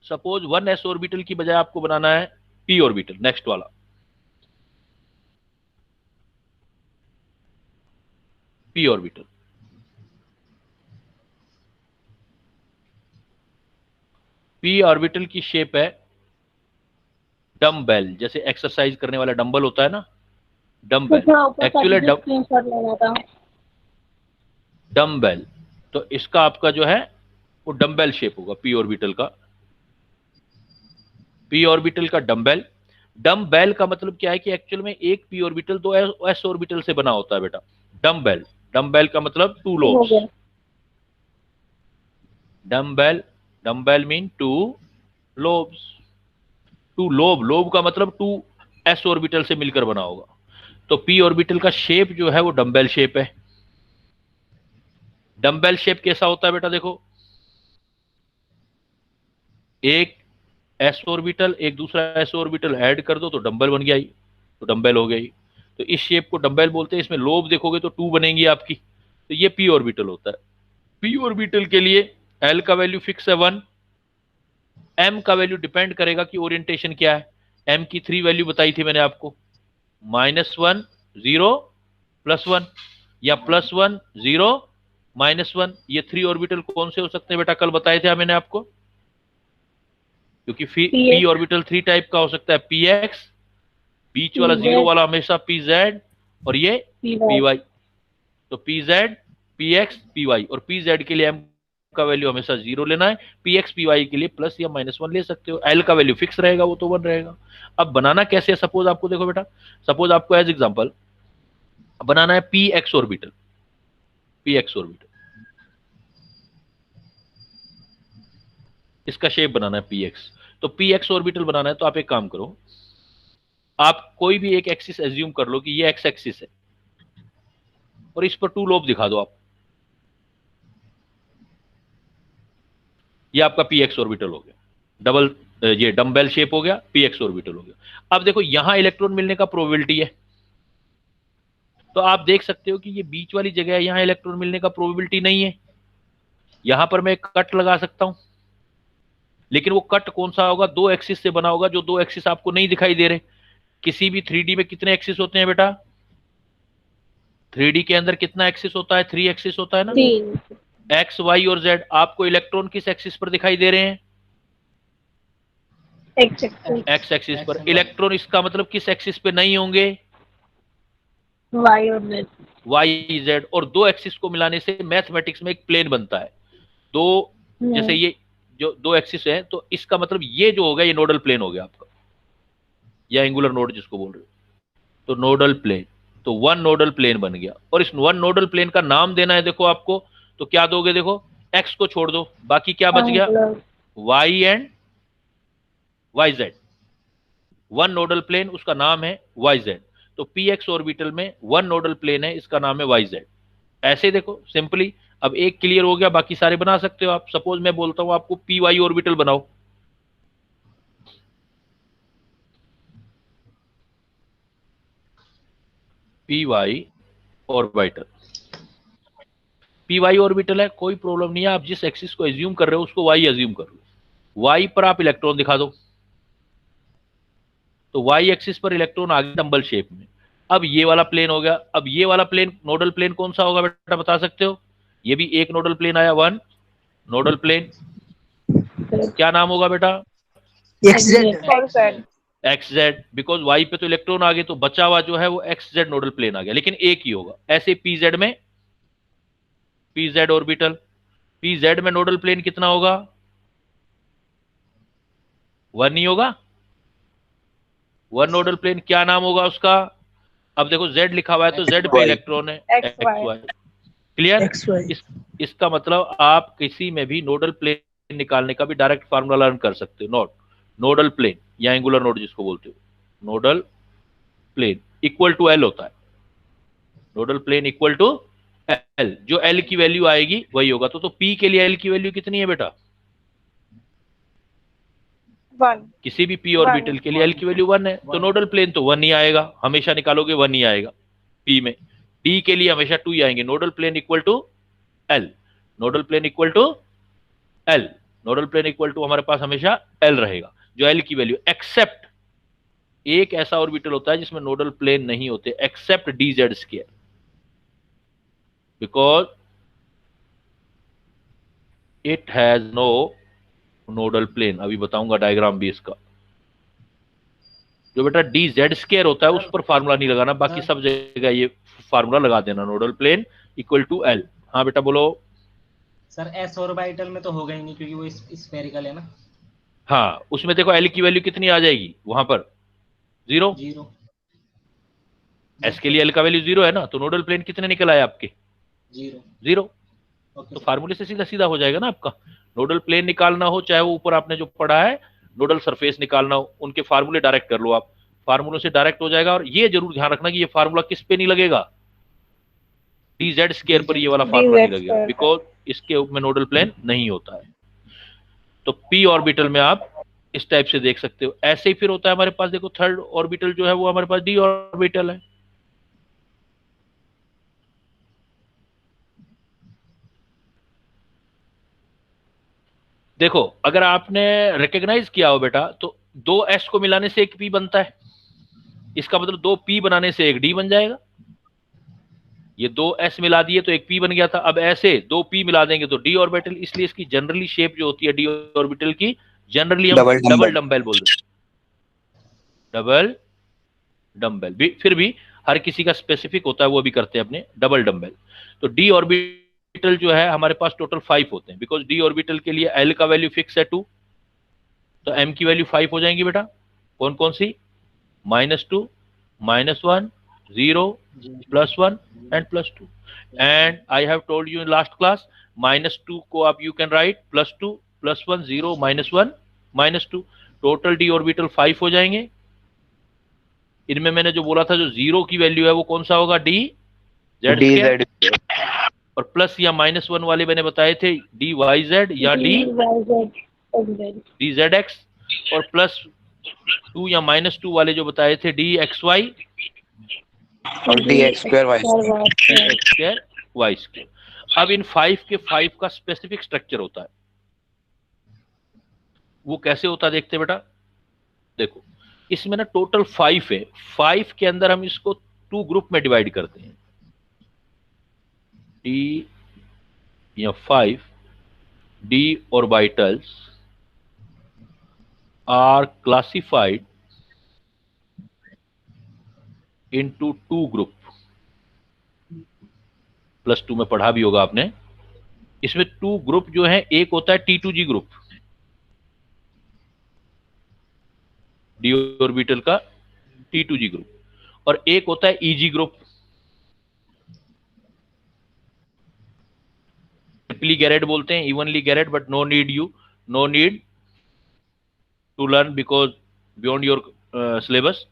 सपोज 1s ऑर्बिटल की बजाय आपको बनाना है p ऑर्बिटल, नेक्स्ट वाला p ऑर्बिटल। p ऑर्बिटल की शेप है डम्बेल, जैसे एक्सरसाइज करने वाला डंबल होता है ना, डम्बेल, एक्चुअली डम्बेल, तो इसका आपका जो है वो डम्बेल शेप होगा p ऑर्बिटल का, p ऑर्बिटल का डम्बेल। डम्बेल का मतलब क्या है कि एक्चुअल में एक p ऑर्बिटल दो s ऑर्बिटल से बना होता है बेटा। डम्बेल, डम्बेल का मतलब 2 lobes, dumbbell, dumbbell mean 2 lobes, 2 lobe, lobe का मतलब 2 s ऑर्बिटल से मिलकर बना होगा। तो p ऑर्बिटल का शेप जो है वो डम्बेल शेप है। डम्बेल शेप कैसा होता है बेटा, देखो एक s ऑर्बिटल एक दूसरा s ऑर्बिटल ऐड कर दो तो डम्बल बन गया, तो डम्बल हो गई, तो इस शेप को डम्बल बोलते हैं। इसमें लोब देखोगे तो 2 बनेंगी आपकी, तो ये p ऑर्बिटल होता है। p ऑर्बिटल के लिए l का वैल्यू फिक्स है 1, m का वैल्यू डिपेंड करेगा कि ओरिएंटेशन क्या है। m की 3 वैल्यू बताई थी मैंने आपको, -1 0 +1 या +1 0 -1। ये 3 ऑर्बिटल कौन से हो सकते हैं बेटा, कल बताए थे मैंने आपको, क्योंकि p ऑर्बिटल 3 टाइप का हो सकता है, px, बीच वाला 0 वाला हमेशा pz, और ये py। तो pz px py, और pz के लिए m का वैल्यू हमेशा 0 लेना है, px py के लिए प्लस या -1 ले सकते हो। l का वैल्यू फिक्स रहेगा, वो तो 1 रहेगा। अब बनाना कैसे है, सपोज आपको देखो बेटा, सपोज आपको एज एग्जांपल बनाना है px ऑर्बिटल, px ऑर्बिटल, इसका शेप बनाना है px। तो px ऑर्बिटल बनाना है तो आप एक काम करो, आप कोई भी एक एक्सिस एज्यूम कर लो कि ये एक्स एक्सिस है, और इस पर 2 लोब दिखा दो आप, ये आपका px ऑर्बिटल हो गया, डबल ये डम्बेल शेप हो गया, px ऑर्बिटल हो गया। अब देखो यहां इलेक्ट्रॉन मिलने का प्रोबेबिलिटी है, तो आप देख सकते हो कि ये बीच वाली जगह है, यहां इलेक्ट्रॉन मिलने का प्रोबेबिलिटी नहीं है। यहां पर मैं एक कट लगा सकता हूं, लेकिन वो कट कौन सा होगा, 2 एक्सिस से बना होगा, जो 2 एक्सिस आपको नहीं दिखाई दे रहे। किसी भी 3D में कितने एक्सिस होते हैं बेटा, 3D के अंदर कितना एक्सिस होता है, 3 एक्सिस होता है ना, एक्स वाई और जेड। आपको इलेक्ट्रॉन किस एक्सिस पर दिखाई दे रहे हैं, एक्स एक्सिस पर। इलेक्ट्रॉन इसका मतलब किस एक्सिस पे नहीं होंगे, वाई और जेड, वाई जेड। और 2 एक्सिस को मिलाने से मैथमेटिक्स में एक प्लेन बनता है। दो, जैसे ये जो 2 एक्सिस है, तो इसका मतलब ये जो होगा ये नोडल प्लेन हो गया आपका, या एंगुलर नोड जिसको बोल रहे हो, तो नोडल प्लेन। तो 1 नोडल प्लेन बन गया, और इस 1 नोडल प्लेन का नाम देना है देखो आपको, तो क्या दोगे, देखो एक्स को छोड़ दो, बाकी क्या बच गया, Y and Y Z. 1 nodal plane, उसका नाम है वाई जेड। तो px ऑर्बिटल में 1 नोडल प्लेन है, इसका नाम है वाई जेड। ऐसे देखो सिंपली, अब एक क्लियर हो गया, बाकी सारे बना सकते हो आप। सपोज मैं बोलता हूं आपको पी वाई ऑर्बिटल बनाओ, P Y orbital, P Y orbital है, कोई प्रॉब्लम नहीं है। आप जिस एक्सिस को एज्यूम कर रहे हो उसको वाई एज्यूम कर लो, वाई पर आप इलेक्ट्रॉन दिखा दो, तो वाई एक्सिस पर इलेक्ट्रॉन आ गया डंबल शेप में। अब ये वाला प्लेन हो गया, अब ये वाला प्लेन नोडल प्लेन कौन सा होगा बेटा, बता सकते हो, ये भी एक नोडल प्लेन आया, 1 नोडल प्लेन, क्या नाम होगा बेटा, एक्स जेड, बिकॉज वाई पे तो इलेक्ट्रॉन आ गए, तो बचा हुआ जो है वो एक्स जेड नोडल प्लेन आ गया, लेकिन एक ही होगा। ऐसे पी जेड में, P Z orbital, P Z में नोडल प्लेन कितना होगा, 1 ही होगा, 1 नोडल प्लेन। क्या नाम होगा उसका, अब देखो जेड लिखा हुआ है, तो जेड पे इलेक्ट्रॉन है, एक्स वाई, क्लियर। इसका मतलब आप किसी में भी नोडल प्लेन निकालने का भी डायरेक्ट फार्मूला लर्न कर सकते हो। नोडल प्लेन या एंगुलर नोड जिसको बोलते हो, nodal plane equal to L होता है, nodal plane equal to L, जो एल की वैल्यू आएगी वही होगा। तो पी के लिए एल की वैल्यू कितनी है बेटा, 1, किसी भी पी ऑर्बिटल के लिए एल की वैल्यू 1 है, तो नोडल प्लेन तो 1 ही आएगा, हमेशा निकालोगे 1 ही आएगा पी में। डी के लिए हमेशा 2 ही आएंगे। Nodal plane equal to L, nodal plane equal to L, nodal plane equal to हमारे पास हमेशा एल रहेगा, जो एल की वैल्यू, एक्सेप्ट एक ऐसा ऑर्बिटल होता है जिसमें नोडल प्लेन नहीं होते, except D Z square, because it has no nodal plane. अभी बताऊंगा डायग्राम भी इसका। जो बेटा डी जेड स्क्वायर होता है उस पर फार्मूला नहीं लगाना, बाकी सब जगह ये फार्मूला लगा देना, nodal plane equal to L. हाँ बेटा बोलो। सर एस ऑर्बिटल में तो होगा ही नहीं, क्योंकि वो स्फेरिकल है ना। हाँ, उसमें देखो एल की वैल्यू कितनी आ जाएगी वहां पर, 0। एस के लिए एल का वैल्यू 0 है ना, तो नोडल प्लेन कितने निकल आए आपके, 0। तो फार्मूले से सीधा सीधा हो जाएगा ना आपका। नोडल प्लेन निकालना हो, चाहे वो ऊपर आपने जो पढ़ा है नोडल सरफेस निकालना हो, उनके फार्मूले डायरेक्ट कर लो आप, फार्मूलों से डायरेक्ट हो जाएगा। और ये जरूर ध्यान रखना कि ये फार्मूला किस पे नहीं लगेगा, डी जेड स्क्वायर पर ये वाला फार्मूला नहीं लगेगा, बिकॉज इसके में नोडल प्लेन नहीं होता है। तो पी ऑर्बिटल में आप इस टाइप से देख सकते हो। ऐसे ही फिर होता है हमारे पास, देखो थर्ड ऑर्बिटल जो है वो हमारे पास डी ऑर्बिटल है। देखो अगर आपने रिकॉग्नाइज किया हो बेटा तो दो एस को मिलाने से एक पी बनता है, इसका मतलब दो पी बनाने से एक डी बन जाएगा। ये दो एस मिला दिए तो एक पी बन गया था। अब ऐसे दो पी मिला देंगे तो डी ऑर्बिटल, इसलिए इसकी जनरली शेप जो होती है डी ऑर्बिटल की जनरली हम डबल डम्बेल बोलते हैं, डबल डम्बेल। फिर भी हर किसी का स्पेसिफिक होता है, वो भी करते हैं अपने डबल डम्बेल। तो डी ऑर्बिटल जो है हमारे पास टोटल 5 होते हैं, बिकॉज डी ऑर्बिटल के लिए एल का वैल्यू फिक्स है 2, तो एम की वैल्यू 5 हो जाएंगी बेटा। कौन कौन सी? -2, -1, 0, +1 and +2। And I have told you in last class, -2 को आप you can write +2, +1, 0, -1, -2। Total D orbital 5 हो जाएंगे। इनमें मैंने जो बोला था जो 0 की वैल्यू है वो कौन सा होगा? डी जेड, और प्लस या -1 वाले मैंने बताए थे डी वाई जेड या डी जेड एक्स, और +2 या -2 वाले जो बताए थे डी एक्स वाई और dx² y²। अब इन 5 के 5 का स्पेसिफिक स्ट्रक्चर होता है, वो कैसे होता है देखते बेटा। देखो इसमें ना टोटल 5 है, 5 के अंदर हम इसको 2 ग्रुप में डिवाइड करते हैं। डी या 5 D orbitals are classified into 2 group। +2 में पढ़ा भी होगा आपने। इसमें 2 ग्रुप जो है, एक होता है T2G ग्रुप, डी ऑर्बिटल का T2G ग्रुप, और एक होता है EG ग्रुप, ट्रिपली गैरेड बोलते हैं, evenly gerade, but no need to learn because beyond your syllabus,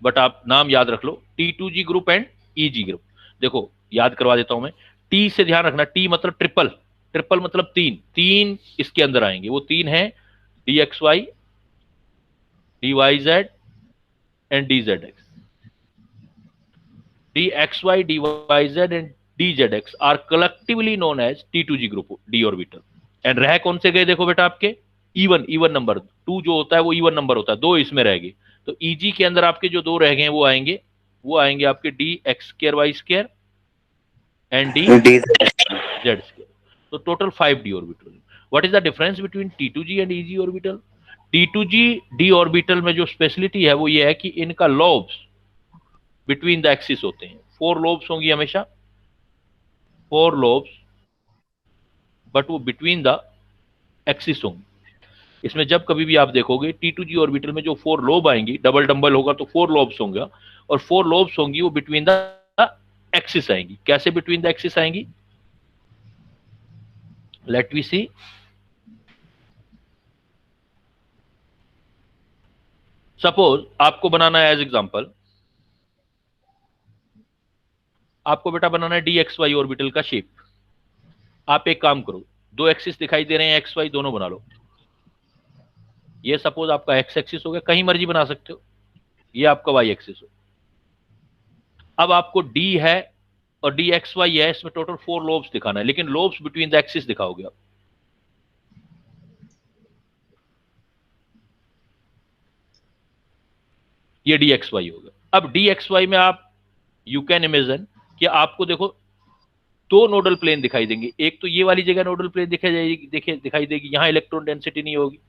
but आप नाम याद रख लो, T2G group and EG group. देखो याद करवा देता हूं मैं। टी से ध्यान रखना, टी मतलब ट्रिपल, ट्रिपल मतलब 3 इसके अंदर आएंगे। वो 3 है DXY, DYZ and DZX। DXY, DYZ and DZX are collectively known as T2G group D orbital. And रह कौन से गए देखो बेटा, आपके इवन नंबर 2 जो होता है वो इवन नंबर होता है, 2 इसमें रह गए। तो EG के अंदर आपके जो 2 रह गए वो आएंगे आपके DX²Y² एंड DZ²। तो total 5 D orbital. What is the difference between T2G and EG orbital? T2G D orbital में जो स्पेशलिटी है वो ये है कि इनका लोब्स बिटवीन द एक्सिस होते हैं। 4 लोब्स होंगी हमेशा, 4 लोब्स, बट वो बिटवीन द एक्सिस होंगी। इसमें जब कभी भी आप देखोगे T2G ऑर्बिटल में जो 4 लोब आएंगी, डबल डम्बल होगा तो 4 लोब्स होंगे, और 4 लोब्स होंगी वो बिटवीन द एक्सिस आएंगी। कैसे बिटवीन द एक्सिस आएंगी? Let we see. सपोज आपको बनाना है, एज एग्जांपल आपको बेटा बनाना है DXY ऑर्बिटल का शेप। आप एक काम करो, 2 एक्सिस दिखाई दे रहे हैं, XY दोनों बना लो। ये सपोज आपका X एक्सिस हो गया, कहीं मर्जी बना सकते हो, ये आपका Y एक्सिस हो। अब आपको D है और DXY है, इसमें टोटल 4 लोब्स दिखाना है, लेकिन लोब्स बिटवीन द एक्सिस दिखाओगे आप। ये DXY होगा। अब DXY में आप यू कैन इमेजिन कि आपको देखो 2 नोडल प्लेन दिखाई देंगे। एक तो ये वाली जगह नोडल प्लेन दिखाई देगी, यहां इलेक्ट्रॉन डेंसिटी नहीं होगी,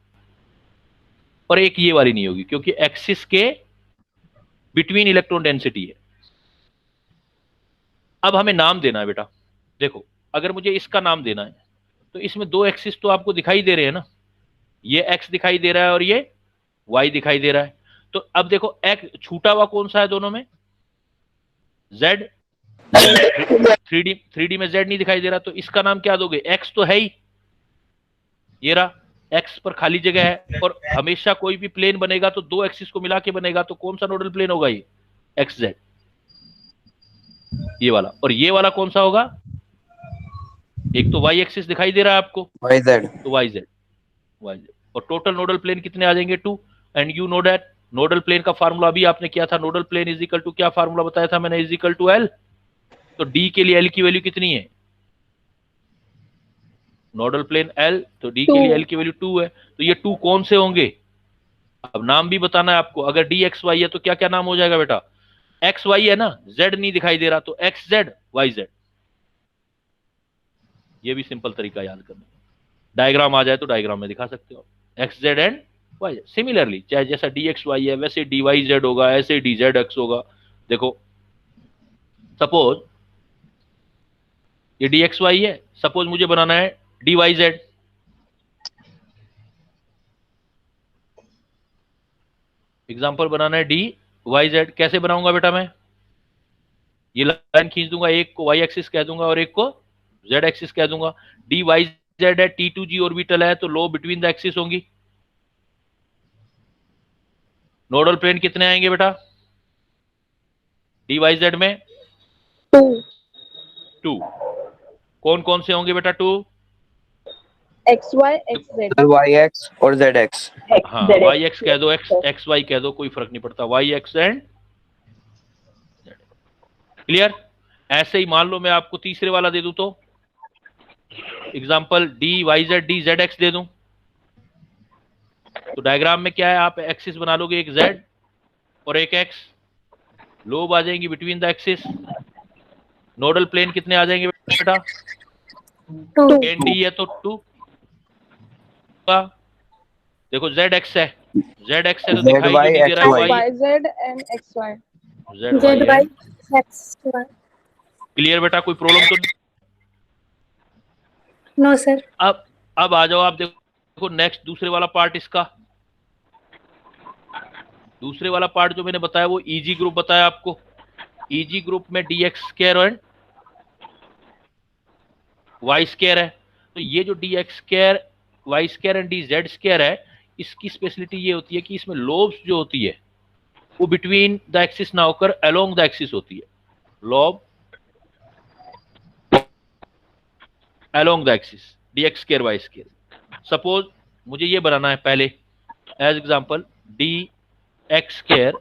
और एक ये वाली नहीं होगी, क्योंकि एक्सिस के बिटवीन इलेक्ट्रॉन डेंसिटी है। अब हमें नाम देना है बेटा। देखो अगर मुझे इसका नाम देना है तो इसमें 2 एक्सिस तो आपको दिखाई दे रहे हैं ना, ये X दिखाई दे रहा है और ये Y दिखाई दे रहा है। तो अब देखो X छूटा हुआ कौन सा है दोनों में? Z। 3D में Z नहीं दिखाई दे रहा, तो इसका नाम क्या दोगे? X तो है ही, ये रहा X पर खाली जगह है। और हमेशा कोई भी प्लेन बनेगा तो 2 एक्सिस को मिला के बनेगा, तो कौन सा नोडल प्लेन होगा? ये XZ, ये वाला। और ये वाला कौन सा होगा? एक तो Y एक्सिस दिखाई दे रहा है आपको, YZ, तो YZ। और टोटल नोडल प्लेन कितने आ जाएंगे? 2। And you know that nodal plane का फार्मूला अभी आपने किया था, nodal plane is equal to, क्या फार्मूला बताया था मैंने? Is equal to L। तो D के लिए L की वैल्यू कितनी है? नोडल प्लेन एल, तो डी के लिए एल की वैल्यू 2 है, तो ये 2 कौन से होंगे? अब नाम भी बताना है आपको। अगर डी एक्स वाई है तो क्या क्या नाम हो जाएगा बेटा? एक्स वाई है ना, जेड नहीं दिखाई दे रहा, तो एक्स जेड वाई जेड। ये भी सिंपल तरीका याद करने का। डायग्राम आ जाए तो डायग्राम में दिखा सकते हो, X Z and Y Z. Similarly चाहे जैसा डी एक्स वाई है वैसे डी वाई जेड होगा, ऐसे डी जेड एक्स होगा। देखो सपोज ये डी एक्स वाई है, सपोज मुझे बनाना है डी वाई जेड। एग्जाम्पल बनाना है डी वाई जेड। कैसे बनाऊंगा बेटा मैं? ये लाइन खींच दूंगा, एक को वाई एक्सिस कह दूंगा और एक को जेड एक्सिस कह दूंगा। डी वाई जेड है, T2G ऑर्बिटल है, तो लो बिटवीन द एक्सिस होंगी। नोडल प्लेन कितने आएंगे बेटा डी वाई जेड में? 2। कौन कौन से होंगे बेटा 2? X Y X Z, Y X और जेड एक्स। हाँ, वाई एक्स कह दो, एक्स वाई कह दो, कोई फर्क नहीं पड़ता, वाई एक्स एंड क्लियर। ऐसे ही मान लो मैं आपको तीसरे वाला दे दूं तो example D Y Z D Z X दे दूं, तो डायग्राम में क्या है, आप एक्सिस बना लोगे, एक जेड और एक एक्स, लोब आ जाएंगी between the axis. Nodal plane कितने आ जाएंगे बेटा? 2 एन डी है तो 2 का। देखो जेड एक्स है, जेड एक्स है तो दिखाई जो नहीं दे रहा है Y Y Z and X Y. Z Y. X Y. Clear बेटा, कोई प्रॉब्लम तो नहीं? No sir. अब आ जाओ आप, देखो नेक्स्ट दूसरे वाला पार्ट इसका। दूसरे वाला पार्ट जो मैंने बताया वो इजी ग्रुप बताया आपको। इजी ग्रुप में D X square and Y square है, तो ये जो D X square Y square and D Z square है, इसकी स्पेशलिटी ये होती है कि इसमें लोब्स जो होती है वो बिटवीन द एक्सिस ना होकर अलोंग द एक्सिस होती है। Lobe along the axis, D X square Y square. Suppose मुझे ये बनाना है पहले as example D X square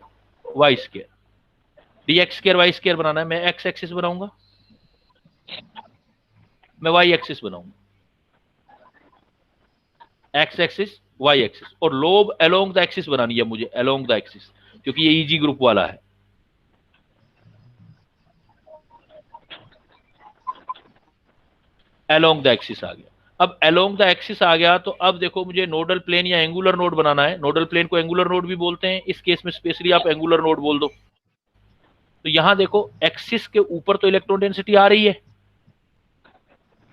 Y square. D X square Y square बनाना है, मैं एक्स एक्सिस बनाऊंगा, मैं वाई एक्सिस बनाऊंगा, एक्स एक्सिस वाई एक्सिस, और लोब अलोंग द एक्सिस बनानी है मुझे, अलोंग द एक्सिस, क्योंकि ये इजी ग्रुप वाला है। अलोंग द एक्सिस आ गया। अब अलोंग द एक्सिस आ गया तो अब देखो मुझे नोडल प्लेन या एंगुलर नोड बनाना है। नोडल प्लेन को एंगुलर नोड भी बोलते हैं, इस केस में स्पेशली आप एंगुलर नोड बोल दो। तो यहां देखो एक्सिस के ऊपर तो इलेक्ट्रॉन डेंसिटी आ रही है,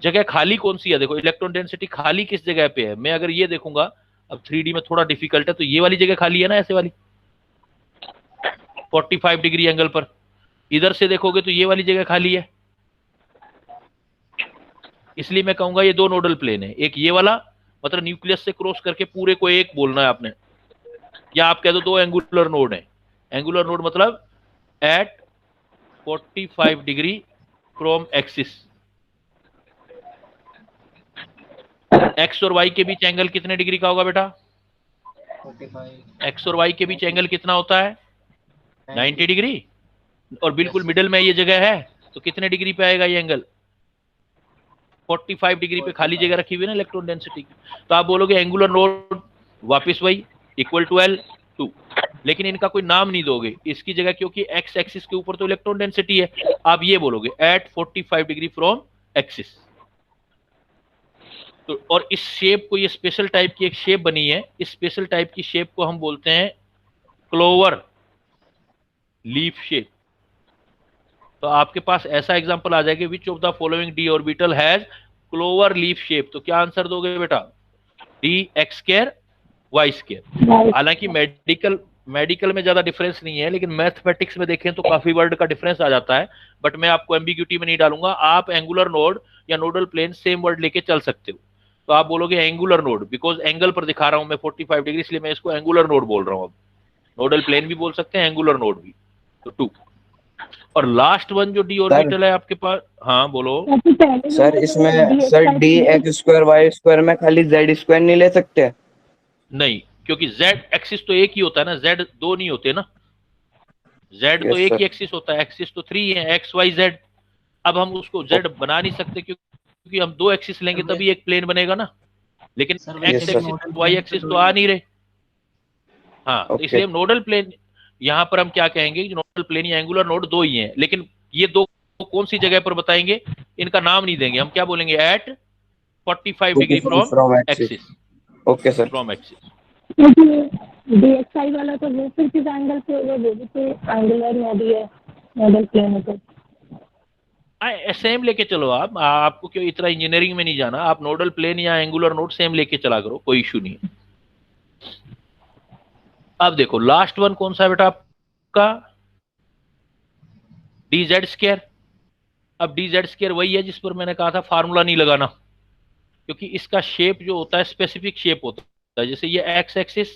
जगह खाली कौन सी है? देखो इलेक्ट्रॉन डेंसिटी खाली किस जगह पे है? मैं अगर ये देखूंगा, अब 3D में थोड़ा डिफिकल्ट है, तो ये वाली जगह खाली है ना, ऐसे वाली 45 डिग्री एंगल पर। इधर से देखोगे तो ये वाली जगह खाली है, इसलिए मैं कहूंगा ये दो नोडल प्लेन है। एक ये वाला, मतलब न्यूक्लियस से क्रॉस करके पूरे को एक बोलना है आपने, या आप कह दो एंगुलर नोड है। एंगुलर नोड मतलब at 45 degree from axis. X और वाई के बीच एंगल कितने डिग्री का होगा बेटा? 45। एक्स और वाई के बीच एंगल कितना होता है? 90 डिग्री। और बिल्कुल मिडिल में ये जगह है, तो कितने डिग्री पे आएगा ये एंगल? 45 डिग्री पे खाली जगह रखी हुई है ना इलेक्ट्रॉन डेंसिटी की। तो आप बोलोगे एंगुलर नोड वापस वही इक्वल टू L2, लेकिन इनका कोई नाम नहीं दोगे इसकी जगह, क्योंकि एक्स एक्सिस के ऊपर तो इलेक्ट्रॉन डेंसिटी है। आप ये बोलोगे एट 45 डिग्री फ्रॉम एक्सिस। तो और इस शेप को, ये स्पेशल टाइप की एक शेप बनी है, इस स्पेशल टाइप की शेप को हम बोलते हैं क्लोवर लीफ शेप। तो आपके पास ऐसा एग्जांपल आ जाएगा, which of the following D orbital has clover leaf shape, तो क्या आंसर दोगे बेटा? D X square Y square. हालांकि मेडिकल में ज्यादा डिफरेंस नहीं है, लेकिन मैथमेटिक्स में देखें तो काफी वर्ड का डिफरेंस आ जाता है, बट मैं आपको एम्बिग्यूटी में नहीं डालूंगा। आप एंगुलर नोड या नोडल प्लेन सेम वर्ड लेके चल सकते हो। तो आप बोलोगे एंगुलर नोड, बिकॉज एंगल पर दिखा रहा हूं मैं 45 डिग्री, इसलिए मैं इसको एंगुलर नोड बोल रहा हूं। अब नोडल प्लेन भी बोल सकते हैं, एंगुलर नोड भी। तो 2 और लास्ट वन जो डी ऑर्बिटल है आपके पास, हाँ बोलो सर। इसमें sir D X square Y square में खाली जेड स्क्वायर नहीं ले सकते? नहीं, क्योंकि जेड एक्सिस तो एक ही होता है ना, जेड दो नहीं होते ना, जेड तो एक ही एक्सिस होता है, एक्सिस तो 3 है, एक्स वाई जेड। अब हम उसको जेड बना नहीं सकते क्योंकि क्योंकि हम दो एक्सिस लेंगे तभी एक प्लेन बनेगा ना, लेकिन सर एक्स वैसे एक्सिस वाई एक्सिस तो आ नहीं रहे। हाँ, तो इसलिए हम नोडल प्लेन यहाँ पर हम क्या कहेंगे कि नोडल प्लेन या एंगुलर नोड दो ही हैं, लेकिन ये दो कौन सी जगह पर बताएंगे, इनका नाम नहीं देंगे। हम क्या बोलेंगे, at 45 degree from axis. Okay sir. From axis. DXI वाला तो वो फिर किस एंगल पे होगा, वो भी तो एंगुलर नोड ही है, नोडल प्लेन है तो। सेम लेके चलो आप, आपको क्यों इतना इंजीनियरिंग में नहीं जाना, आप नोडल प्लेन या एंगुलर नोड सेम लेके चला करो, कोई इशू नहीं है। अब देखो लास्ट वन कौन सा है बेटा आपका, dz स्क्वायर। अब dz स्क्वायर वही है जिस पर मैंने कहा था फार्मूला नहीं लगाना, क्योंकि इसका शेप जो होता है स्पेसिफिक शेप होता है। जैसे ये x एक्सिस,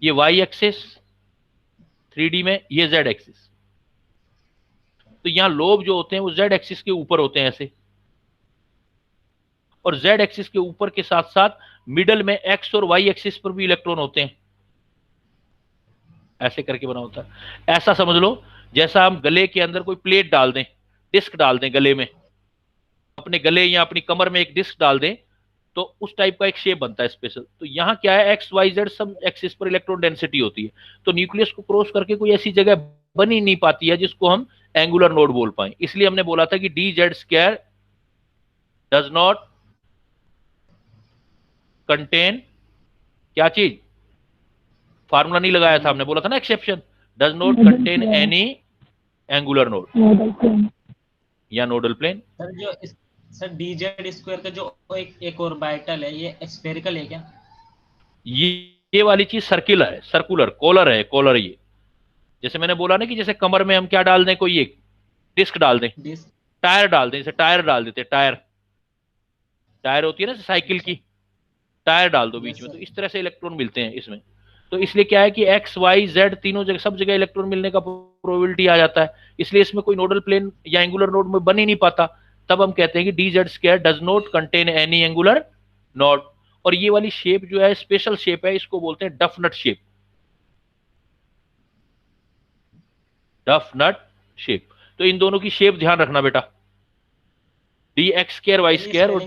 ये y एक्सिस 3D में, ये z एक्सिस। तो यहां लोब जो होते हैं वो z एक्सिस के ऊपर होते हैं ऐसे, और z एक्सिस के ऊपर के साथ साथ मिडल में x और y एक्सिस पर भी इलेक्ट्रॉन होते हैं, ऐसे करके बना होता है। ऐसा समझ लो जैसा हम गले के अंदर कोई प्लेट डाल दें, डिस्क डाल दें गले में, अपने गले या अपनी कमर में एक डिस्क डाल दें, तो उस टाइप का एक शेप बनता है स्पेशल। तो यहां क्या है, एक्स वाई जेड सब एक्सिस पर इलेक्ट्रॉन डेंसिटी होती है, तो न्यूक्लियस को क्रॉस करके कोई ऐसी जगह बन ही नहीं पाती है जिसको हम एंगुलर नोड बोल पाए। इसलिए हमने बोला था कि dz square does not contain क्या चीज, फार्मूला नहीं लगाया था हमने, बोला था ना exception, does not contain any angular node nodal plane या नोडल प्लेन। सर जो सर dz स्क्वायर का जो एक ऑर्बिटल है, ये स्फेरिकल है क्या? ये वाली चीज सर्कुलर है, सर्कुलर कॉलर है, कॉलर। ये जैसे मैंने बोला ना कि जैसे कमर में हम क्या डाल दें, कोई एक डिस्क डाल दें, टायर डाल दें, जैसे टायर डाल देते, टायर होती है ना साइकिल की, टायर डाल दो बीच में, तो इस तरह से इलेक्ट्रॉन मिलते हैं इसमें। तो इसलिए क्या है कि एक्स वाई जेड तीनों जगह, सब जगह इलेक्ट्रॉन मिलने का प्रोबेबिलिटी आ जाता है, इसलिए इसमें कोई नोडल प्लेन या एंगुलर नोड में बन ही नहीं पाता। तब हम कहते हैं कि dz square does not contain any angular node. और ये वाली शेप जो है स्पेशल शेप है, इसको बोलते हैं डफ नट शेप, डफ नट शेप। तो इन दोनों की शेप ध्यान रखना बेटा, dx स्क्वायर वाई स्क्वायर और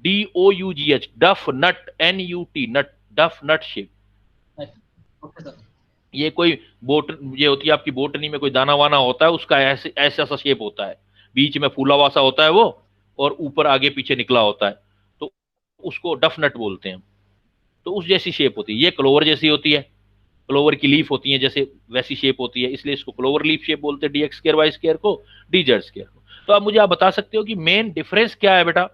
DOUGH, डफ नट, NUT नट, डफ नट शेप। ये कोई बोट, ये होती है आपकी बोटनी में कोई दाना वाना होता है, उसका ऐसे ऐसा शेप होता है, बीच में फूला वासा होता है वो, और ऊपर आगे पीछे निकला होता है, तो उसको डफ नट बोलते हैं। तो उस जैसी शेप होती है। ये क्लोवर जैसी होती है, क्लोवर की लीफ होती है जैसे, वैसी शेप होती है, इसलिए इसको क्लोवर लीफ शेप बोलते हैं, dx स्क्वायर वाई स्क्वायर को, dz स्क्वायर को। तो आप मुझे बता सकते हो कि मेन डिफरेंस क्या है बेटा,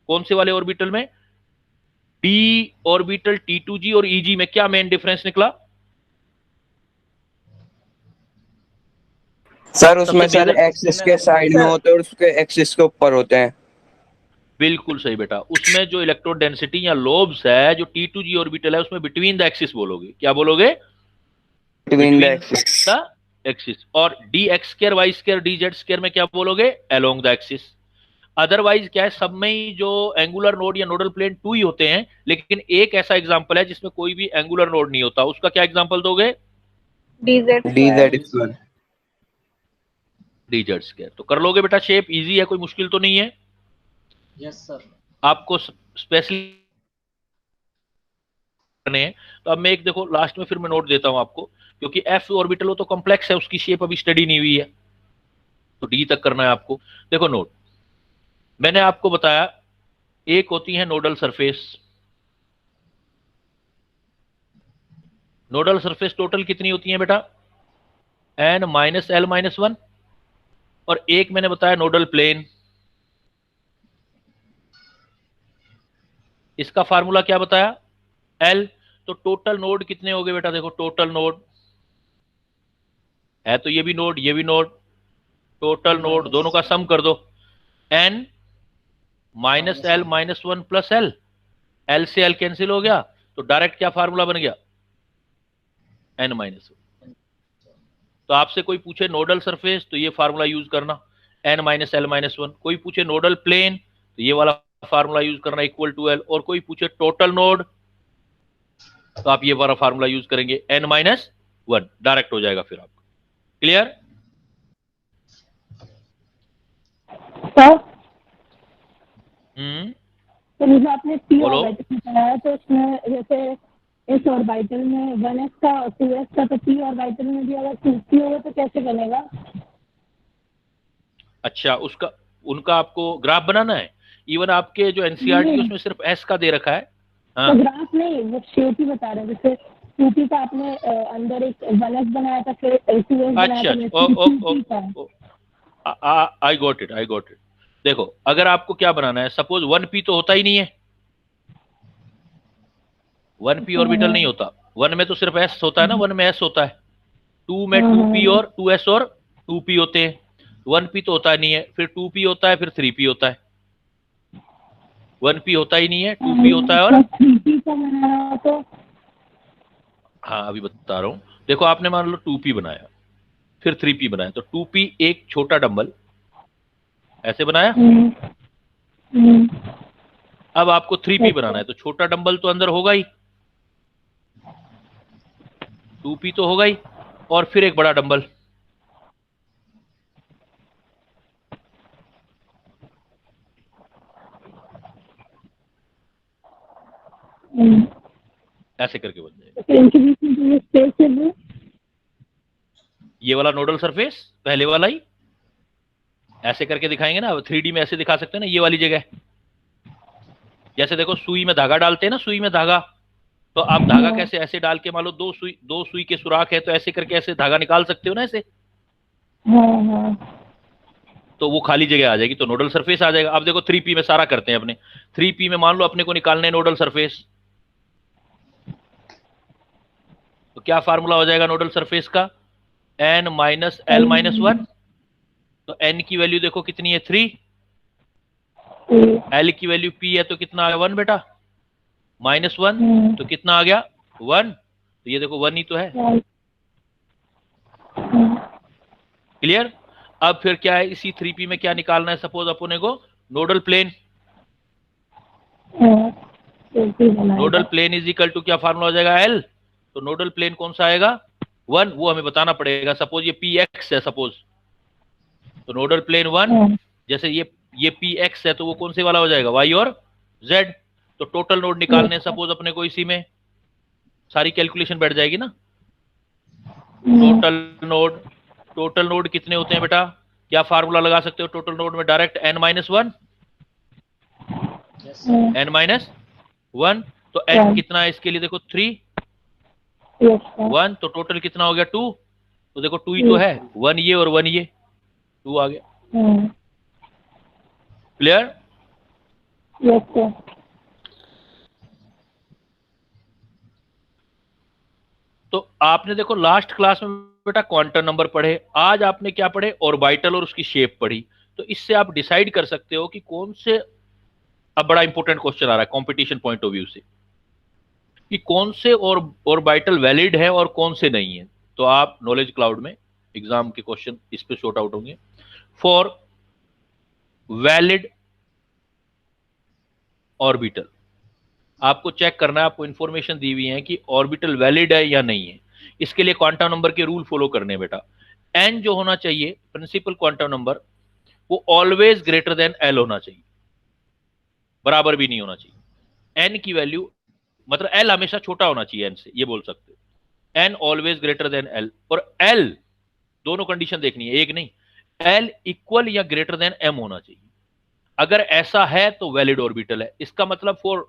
कौन से वाले ऑर्बिटल में, d ऑर्बिटल T2g और EG में क्या मेन डिफरेंस निकला? सर उसमें सर एक्सिस के साइड में होते हैं और उसके एक्सिस के ऊपर होते हैं। बिल्कुल सही बेटा, उसमें जो इलेक्ट्रॉन डेंसिटी या लोब्स है, जो T2g ऑर्बिटल है, उसमें बिटवीन द एक्सिस बोलोगे, क्या बोलोगे? Between the axis. और dx square Y square dz square में क्या बोलोगे? Along the axis. अदरवाइज क्या है, सब में ही जो एंगुलर नोड या नोडल प्लेन टू ही होते हैं, लेकिन एक ऐसा एग्जांपल है जिसमें कोई भी एंगुलर नोड नहीं होता, उसका क्या एग्जांपल दोगे? dz square. dz square. तो कर लोगे बेटा, शेप इजी है, कोई मुश्किल तो नहीं है। Yes sir. आपको स्पेशली करने हैं, तो अब मैं एक देखो लास्ट में फिर मैं नोट देता हूं आपको, क्योंकि f ऑर्बिटल हो तो कॉम्प्लेक्स है, उसकी शेप अभी स्टडी नहीं हुई है, तो d तक करना है आपको। देखो नोट, मैंने आपको बताया एक होती है nodal surface. Nodal surface total कितनी होती है बेटा? n-l-1। और एक मैंने बताया नोडल प्लेन, इसका फार्मूला क्या बताया? L। तो टोटल नोड कितने हो गए बेटा? देखो टोटल नोड है, तो ये भी नोड, ये भी नोड, टोटल नोड दोनों का सम कर दो, n -l-1 plus l, l से l कैंसिल हो गया, तो डायरेक्ट क्या फार्मूला बन गया? n-1। तो आपसे कोई पूछे नोडल सरफेस तो ये फार्मूला यूज करना, n-l-1। कोई पूछे नोडल प्लेन तो ये वाला फार्मूला यूज करना, इक्वल टू l। और कोई पूछे टोटल नोड तो आप ये वाला फार्मूला यूज करेंगे, n-1, डायरेक्ट हो जाएगा फिर आपको। क्लियर? सर हम्म, तो मुझे आपने पी बोलो। ऑर्बिटल बताया, तो उसमें जैसे इस ऑर्बिटल में 1s का और 2s का, तो पी ऑर्बिटल में भी अगर 2p होगा तो कैसे बनेगा? अच्छा, उसका उनका आपको ग्राफ बनाना है। इवन आपके जो एनसीईआरटी नहीं, उसमें सिर्फ एस का दे रखा है। तो हाँ, ग्राफ नहीं, वो शेप ही बता रहे हैं। जैसे 2p का आपने अंदर एक 1s बनाया था, फिर 2s बनाया अच्छा था, अच्छा, वैसे 2p का। I got it, I got it. देखो, अगर आपको क्या बनाना है, सपोज 1p तो होता ही नहीं है, 1p ऑर्बिटल नहीं होता। 1 में तो सिर्फ s होता है ना, 1 में s होता है। 2 में 2p और 2s और 2p होते हैं। 1p तो होता नहीं है, फिर 2p होता है, फिर 3p होता है। 1p होता ही नहीं है, 2p होता है और 3p का बनाना तो हाँ अभी बता रहा हूं। देखो, आपने मान लो 2p बनाया, फिर 3p बनाया, तो 2p एक छोटा डंबल ऐसे बनाया। अब आपको 3p बनाना है, तो छोटा डंबल तो अंदर होगा ही, 2p तो होगा ही, और फिर एक बड़ा डंबल। ऐसे करके बन जाएगा। फिर इनके बीच में जो ये स्पेस है वो ये वाला नोडल सरफेस, पहले वाला ही ऐसे करके दिखाएंगे ना, 3D में ऐसे दिखा सकते हैं ना, ये वाली जगह। जैसे देखो, सुई में धागा डालते हैं ना, सुई में धागा, तो आप धागा कैसे ऐसे डाल के, मान लो दो सुई के सुराख है, तो ऐसे करके ऐसे धागा निकाल सकते हो ना ऐसे, तो वो खाली जगह आ जाएगी, तो नोडल सरफेस आ जाएगा। अब देखो 3p में सारा करते हैं अपने। 3p में मान लो अपने को निकालने है नोडल सरफेस, तो क्या फार्मूला हो जाएगा नोडल सरफेस का? n minus l minus 1। तो n की वैल्यू देखो कितनी है, 3। l की वैल्यू p है, तो कितना आ गया 1 बेटा, माइनस 1 तो कितना आ गया 1। तो ये देखो 1 ही तो है। क्लियर? अब फिर क्या है, इसी 3p में क्या निकालना है, सपोज अपने को nodal plane. Nodal plane is equal to क्या फार्मूला हो जाएगा, l। तो नोडल प्लेन कौन सा आएगा, 1, वो हमें बताना पड़ेगा। सपोज ये px है, सपोज, तो नोडल प्लेन 1। जैसे ये px है, तो वो कौन से वाला हो जाएगा, y और z। तो टोटल नोड निकालने हैं सपोज अपने को, इसी में सारी कैलकुलेशन बैठ जाएगी ना। टोटल नोड कितने होते हैं बेटा, क्या फार्मूला लगा सकते हो टोटल नोड में, direct n minus 1, n minus 1। तो n कितना है इसके लिए, देखो 3, 1, तो टोटल कितना हो गया 2। तो देखो 2 ही तो है, 1 ये और 1 ये, 2 आ गया। क्लियर? Yes sir. तो आपने देखो लास्ट क्लास में बेटा क्वांटम नंबर पढ़े, आज आपने क्या पढ़े, ऑर्बिटल और उसकी शेप पढ़ी। तो इससे आप डिसाइड कर सकते हो कि कौन से, अब बड़ा इंपॉर्टेंट क्वेश्चन आ रहा है कंपटीशन पॉइंट ऑफ व्यू से, कि कौन से और ऑर्बिटल वैलिड है और कौन से नहीं है। तो आप नॉलेज क्लाउड में एग्जाम के क्वेश्चन इस पे शॉर्ट आउट होंगे। फॉर वैलिड ऑर्बिटल आपको चेक करना है, आपको इंफॉर्मेशन दी हुई है कि ऑर्बिटल वैलिड है या नहीं है। इसके लिए क्वांटम नंबर के रूल फॉलो करने हैं बेटा। एन जो होना चाहिए प्रिंसिपल क्वांटम नंबर, वो ऑलवेज ग्रेटर देन एल होना चाहिए, बराबर भी नहीं होना चाहिए। एन की वैल्यू मतलब एल हमेशा छोटा होना चाहिए एन से, ये बोल सकते हो। N always greater than l, और एल दोनों कंडीशन देखनी है, एक नहीं। एल इक्वल या ग्रेटर देन एम होना चाहिए। अगर ऐसा है तो वैलिड ऑर्बिटल है। इसका मतलब फॉर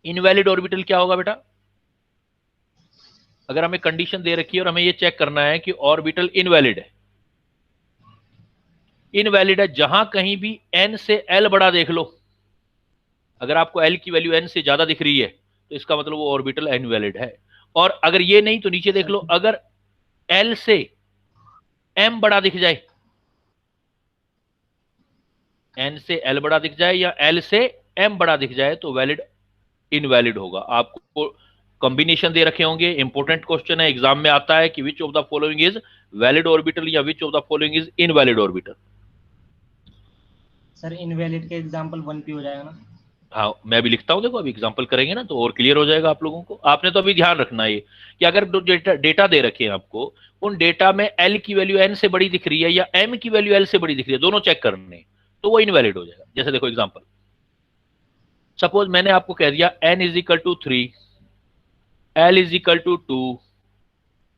इनवैलिड ऑर्बिटल क्या होगा बेटा, अगर हमें कंडीशन दे रखी है और हमें यह चेक करना है कि ऑर्बिटल इनवैलिड है, इनवैलिड है जहां कहीं भी n से l बड़ा देख लो, अगर आपको l की वैल्यू n से ज्यादा दिख रही है तो इसका मतलब वो ऑर्बिटल इनवैलिड है। और अगर ये नहीं तो नीचे देख लो, अगर l से m बड़ा दिख जाए, n से l बड़ा दिख जाए या l से m बड़ा दिख जाए, तो वैलिड इनवैलिड होगा। आपको कॉम्बिनेशन दे रखे होंगे, इंपॉर्टेंट क्वेश्चन है, एग्जाम में आता है कि which of the following is valid orbital या which of the following is invalid orbital. Sir invalid के एग्जांपल 1p हो जाएगा ना। हाँ मैं भी लिखता हूँ, देखो अभी एग्जांपल करेंगे ना तो और क्लियर हो जाएगा आप लोगों को। आपने तो अभी ध्यान रखना है कि अगर जो डेटा दे रखे हैं आपको, उन डेटा में एल की वैल्यू एन से बड़ी दिख रही है या एम की वैल्यू एल से बड़ी दिख रही है, दोनों चेक करने हैं, तो वो इनवैलिड हो जाएगा। जैसे देखो एग्जाम्पल, सपोज मैंने आपको कह दिया n is equal to 3, l is equal to 2,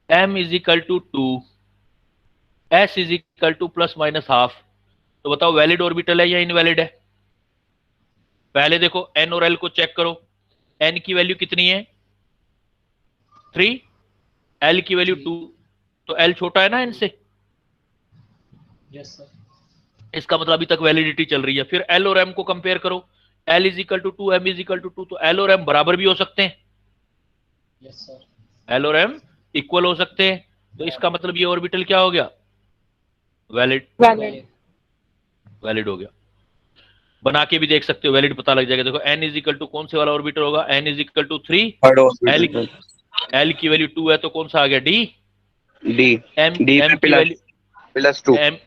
m is equal to 2, s is equal to plus minus half, तो बताओ वैलिड ऑर्बिटल है या इनवैलिड है? पहले देखो एन और एल को चेक करो, एन की वैल्यू कितनी है 3, एल की वैल्यू 2, तो एल छोटा है ना एन से, यस सर। इसका मतलब अभी तक वैलिडिटी चल रही है। फिर एल और एम को कंपेयर करो, l is equal to 2, m is equal to 2, तो एल और एम बराबर भी हो सकते हैं, यस सर। एल और एम इक्वल हो सकते हैं, तो इसका मतलब ये ऑर्बिटल क्या हो गया, वैलिड, Valid. वैलिड हो गया। बना के भी देख सकते हो, वैलिड पता लग जाएगा। देखो एन इज इक्वल टू कौन से वाला ऑर्बिटल होगा, n is equal to 3, third l orbital l की वैल्यू 2 है तो कौन सा आ गया, d, d, m d m पे की वैल्यू प्लस 2, एम,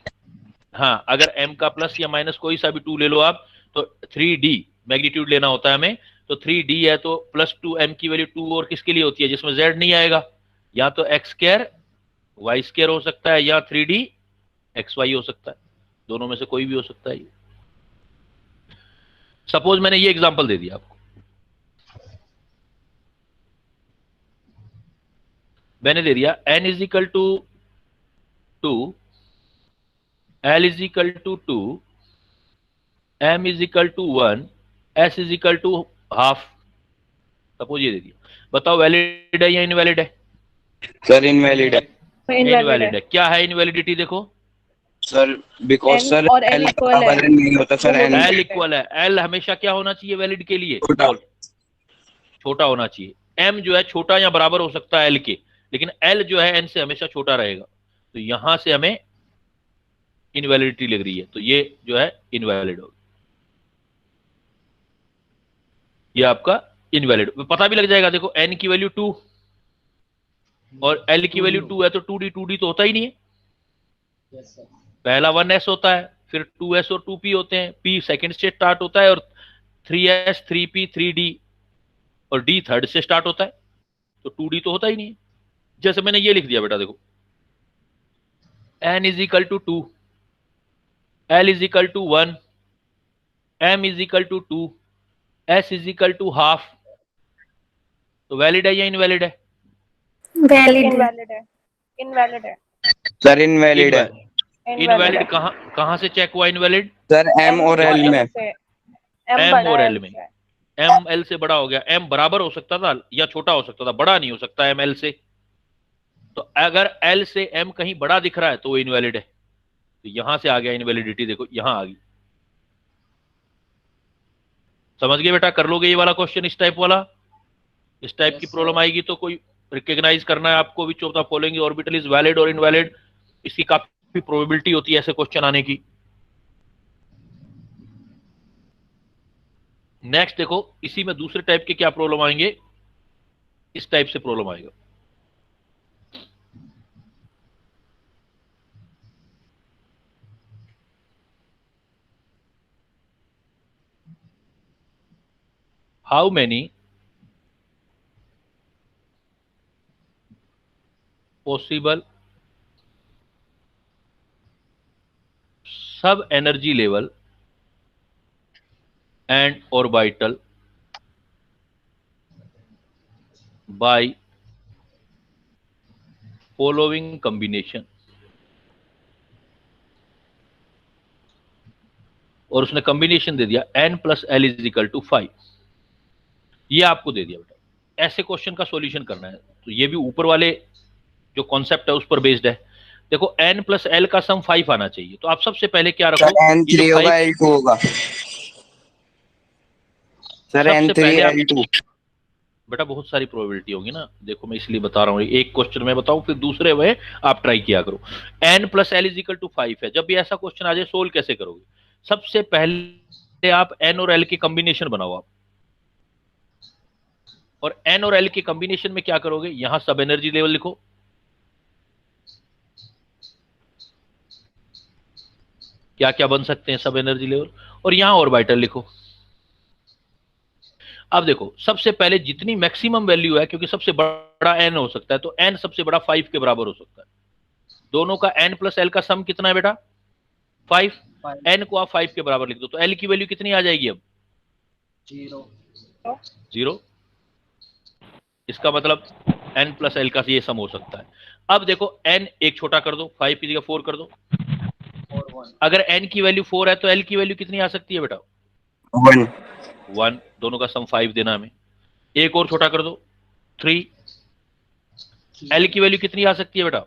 हाँ अगर m का प्लस या माइनस कोई सा भी 2 ले लो आप, तो 3d मैग्नीट्यूड लेना होता है हमें, तो 3d है तो प्लस 2 m की वैल्यू 2 और किसके लिए होती है, जिसमें z नहीं आएगा, या तो x स्क्वायर y स्क्वायर हो सकता है या 3d xy हो सकता है, दोनों में से कोई भी हो सकता है। सपोज मैंने ये एग्जांपल दे दिया आपको, मैंने दे दिया n is equal to 2, L is equal to 2, M is equal to 1, S is equal to half, suppose ये दे दिया, बताओ वैलिड है या इनवैलिड है? सर इनवैलिड है, इनवैलिड है। क्या है इनवैलिडिटी देखो, सर बिकॉज N सर और L एल equal है। बराबर नहीं होता सर, वो एन होना L इक्वल है, L हमेशा क्या होना चाहिए वैलिड के लिए, छोटा। छोटा होना चाहिए। M जो है छोटा या बराबर हो सकता है L के, लेकिन L जो है N से हमेशा छोटा रहेगा, तो यहां से हमें इनवैलिडिटी लग रही है, तो ये जो है इनवैलिड होगा, ये आपका इनवैलिड पता भी लग जाएगा। देखो n की वैल्यू 2 और l की वैल्यू 2 है तो 2d तो होता ही नहीं है, यस सर। पहला 1s होता है, फिर 2s और 2p होते हैं, p सेकंड से स्टार्ट होता है और 3s 3p 3d और d थर्ड से स्टार्ट होता है, तो 2d तो होता ही नहीं है। जैसे मैंने ये लिख दिया बेटा, देखो n is equal to 2, l is equal to 1, m is equal to 2, s is equal to half, तो वैलिड है या इनवैलिड है? वैलिड है। Invalid है। Invalid है। सर इनवैलिड है, इनवैलिड है। कहां से चेक हुआ इनवैलिड? सर एम और एल में, से। M बड़ा और है L में, उससे। M L से बड़ा हो गया, M बराबर हो सकता था या छोटा हो सकता था, बड़ा नहीं हो सकता M L से, तो अगर L से M कहीं बड़ा दिख रहा है तो वो इनवैलिड है, तो यहां से आ गया इनवैलिडिटी, देखो यहां आ गई। समझ गए बेटा, कर लोगे ये वाला क्वेश्चन, इस टाइप वाला, इस टाइप Yes, की sir. प्रॉब्लम आएगी तो कोई रिकॉग्नाइज करना है आपको, विच of the following orbital is valid और इनवैलिड, इसकी काफी प्रोबेबिलिटी होती है ऐसे क्वेश्चन आने की। नेक्स्ट देखो, इसी में दूसरे टाइप के क्या प्रॉब्लम आएंगे, इस टाइप से प्रॉब्लम आएगा। How many possible sub energy level and orbital by following combination, और उसने कॉम्बिनेशन दे दिया n plus l is equal to 5, ये आपको दे दिया बेटा। ऐसे क्वेश्चन का सॉल्यूशन करना है, तो ये भी ऊपर वाले जो कॉन्सेप्ट है उस पर बेस्ड है। देखो n प्लस एल का सम 5 आना चाहिए, तो आप सबसे पहले क्या रखो, सर एन ये 3 जो होगा 5 L2 होगा, सर एन सबसे 3 पहले आप L2, बेटा बहुत सारी प्रोबेबिलिटी होगी ना, देखो मैं इसलिए बता रहा हूँ, एक क्वेश्चन में बताऊं फिर दूसरे में आप ट्राई किया करो। n plus l is equal to 5 है, जब भी ऐसा क्वेश्चन आ जाए सोल्व कैसे करोगे, सबसे पहले आप n और l की कॉम्बिनेशन बनाओ आप, और n और l के कॉम्बिनेशन में क्या करोगे, यहां सब एनर्जी लेवल लिखो, क्या क्या बन सकते हैं सब एनर्जी लेवल, और यहां ऑर्बिटल लिखो, अब देखो सबसे पहले जितनी मैक्सिमम वैल्यू है, क्योंकि सबसे बड़ा n हो सकता है, तो n सबसे बड़ा 5 के बराबर हो सकता है। दोनों का n प्लस l का सम कितना है बेटा? 5। n को आप 5 के बराबर लिख दो, तो l की वैल्यू कितनी आ जाएगी अब? 0। इसका मतलब n प्लस l का ये सम हो सकता है। अब देखो n एक छोटा कर दो, 5 की जगह 4 कर दो। अगर n की वैल्यू 4 है तो l की वैल्यू कितनी आ सकती है बेटा? 1। दोनों का सम 5 देना हमें। एक और छोटा कर दो, 3। l की वैल्यू कितनी आ सकती है बेटा?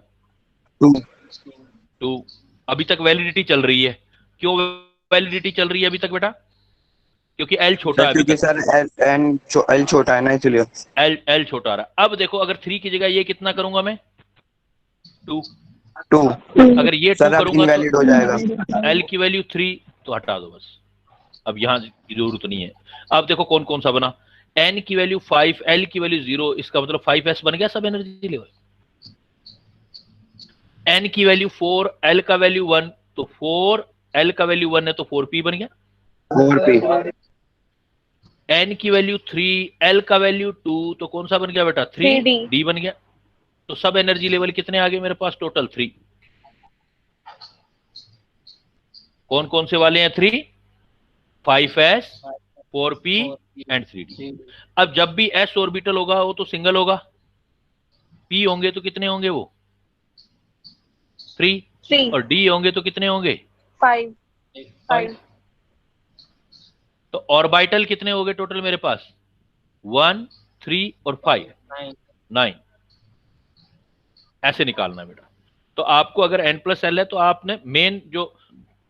2। अभी तक वैलिडिटी चल रही है। क्यों वैलिडिटी चल रही है अभी तक बेटा? क्योंकि l छोटा है अभी क्योंकि तक। सर एल छोटा है ना, इसलिए l छोटा आ रहा है। अब देखो अगर 3 की जगह ये कितना करूंगा मैं? 2। 2। अगर ये 2 सर अब करूंगा इनवैलिड तो हो जाएगा। l की वैल्यू 3, तो हटा दो बस, अब यहां की जरूरत नहीं है। अब देखो कौन कौन सा बना। n की वैल्यू 5, l की वैल्यू 0, इसका मतलब 5s बन गया सब एनर्जी लेवल। n की वैल्यू 4, l का वैल्यू 1, तो 4, l का वैल्यू 1 है तो 4p बन गया। 4p। n की वैल्यू 3, l का वैल्यू 2, तो कौन सा बन गया बेटा? 3d बन गया। तो सब एनर्जी लेवल कितने आ गए मेरे पास? टोटल 3। कौन कौन से वाले हैं? 3, 5s, 4p एंड 3d। अब जब भी s ऑर्बिटल होगा वो तो सिंगल होगा, p होंगे तो कितने होंगे वो? 3। और d होंगे तो कितने होंगे? 5 तो ऑर्बिटल कितने हो गए टोटल मेरे पास? 1, 3 और 5, 9। ऐसे निकालना है बेटा। तो आपको अगर n प्लस एल है तो आपने मेन जो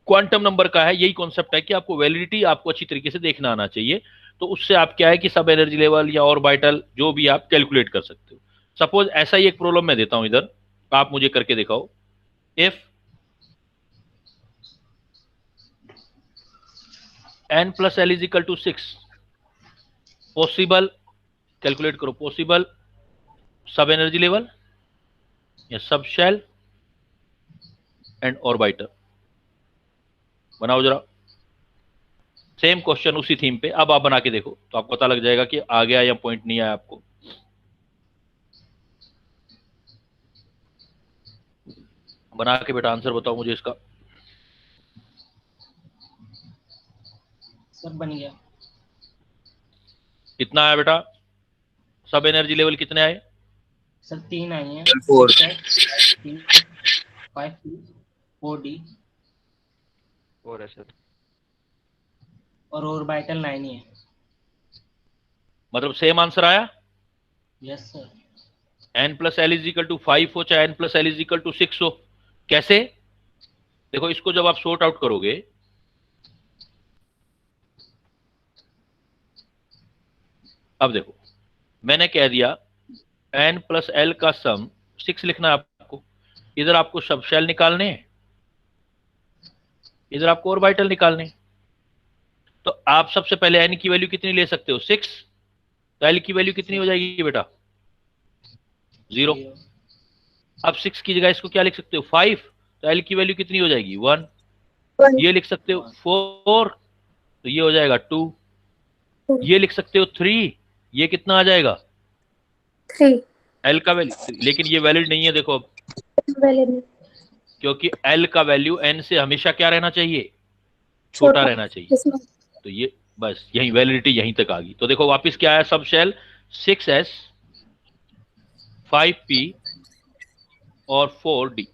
क्वांटम नंबर का है यही कॉन्सेप्ट है कि आपको वैलिडिटी आपको अच्छी तरीके से देखना आना चाहिए। तो उससे आप क्या है कि सब एनर्जी लेवल या ऑर्बिटल जो भी आप कैलकुलेट कर सकते हो। सपोज ऐसा ही एक प्रॉब्लम मैं देता हूं इधर, आप मुझे करके दिखाओ। If n plus l is equal to 6, possible, calculate करो, पॉसिबल सब एनर्जी लेवल या सब शेल एंड ऑर्बिटर। बनाओ जरा सेम क्वेश्चन उसी थीम पे। अब आप बना के देखो तो आपको पता लग जाएगा कि आ गया या पॉइंट नहीं आया आपको। बना के बेटा आंसर बताओ मुझे इसका। सर बन गया। कितना आया बेटा? सब एनर्जी लेवल कितने आए? सर 3 आई हैं। 4। 5p 4d 4 है सर। और ऑर्बिटल 9 ही है। मतलब सेम आंसर आया। Yes sir. n plus l is equal to 5 हो चाहे n plus l is equal to 6 हो। कैसे? देखो इसको जब आप सॉर्ट आउट करोगे, अब देखो मैंने कह दिया n प्लस एल का सम 6 लिखना है आपको। इधर आपको सब शेल निकालने हैं, इधर आपको ऑर्बिटल निकालने हैं। तो आप सबसे पहले n की वैल्यू कितनी ले सकते हो? 6। तो l की वैल्यू कितनी हो जाएगी बेटा? 0। अब 6 की जगह इसको क्या लिख सकते हो? 5। तो l की वैल्यू कितनी हो जाएगी? 1। ये लिख सकते हो 4, तो ये हो जाएगा 2। ये लिख सकते हो 3, ये कितना आ जाएगा? 3 l का वैल्यू। लेकिन ये वैलिड नहीं है देखो अब, वैलिड क्योंकि l का वैल्यू n से हमेशा क्या रहना चाहिए? छोटा रहना चाहिए। इसमें तो ये बस यही वैलिडिटी यहीं तक आ गई। तो देखो वापस क्या है? सब शेल 6s 5p और 4d,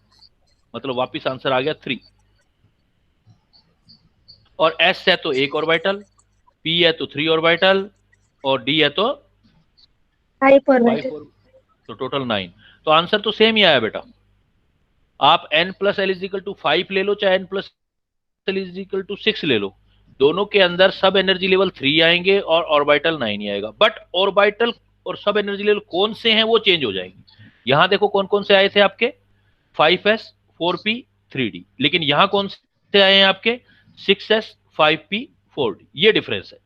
मतलब वापस आंसर आ गया 3। और s है तो एक ऑर्बिटल, p है तो 3 ऑर्बिटल और d है तो 5 5 ऑर्बिटल। और तो टोटल 9। तो आंसर तो सेम ही आया बेटा। आप n plus l is equal to 5 ले लो चाहे n plus l is equal to 6 ले लो, दोनों के अंदर सब एनर्जी लेवल 3 आएंगे और ऑर्बिटल 9 ही आएगा। बट ऑर्बिटल और सब एनर्जी लेवल कौन से हैं वो चेंज हो जाएंगे। यहां देखो कौन कौन से आए थे आपके? 5s 4p 3d। लेकिन यहां कौन से आए हैं आपके? 6s 5p 4d। ये डिफरेंस है।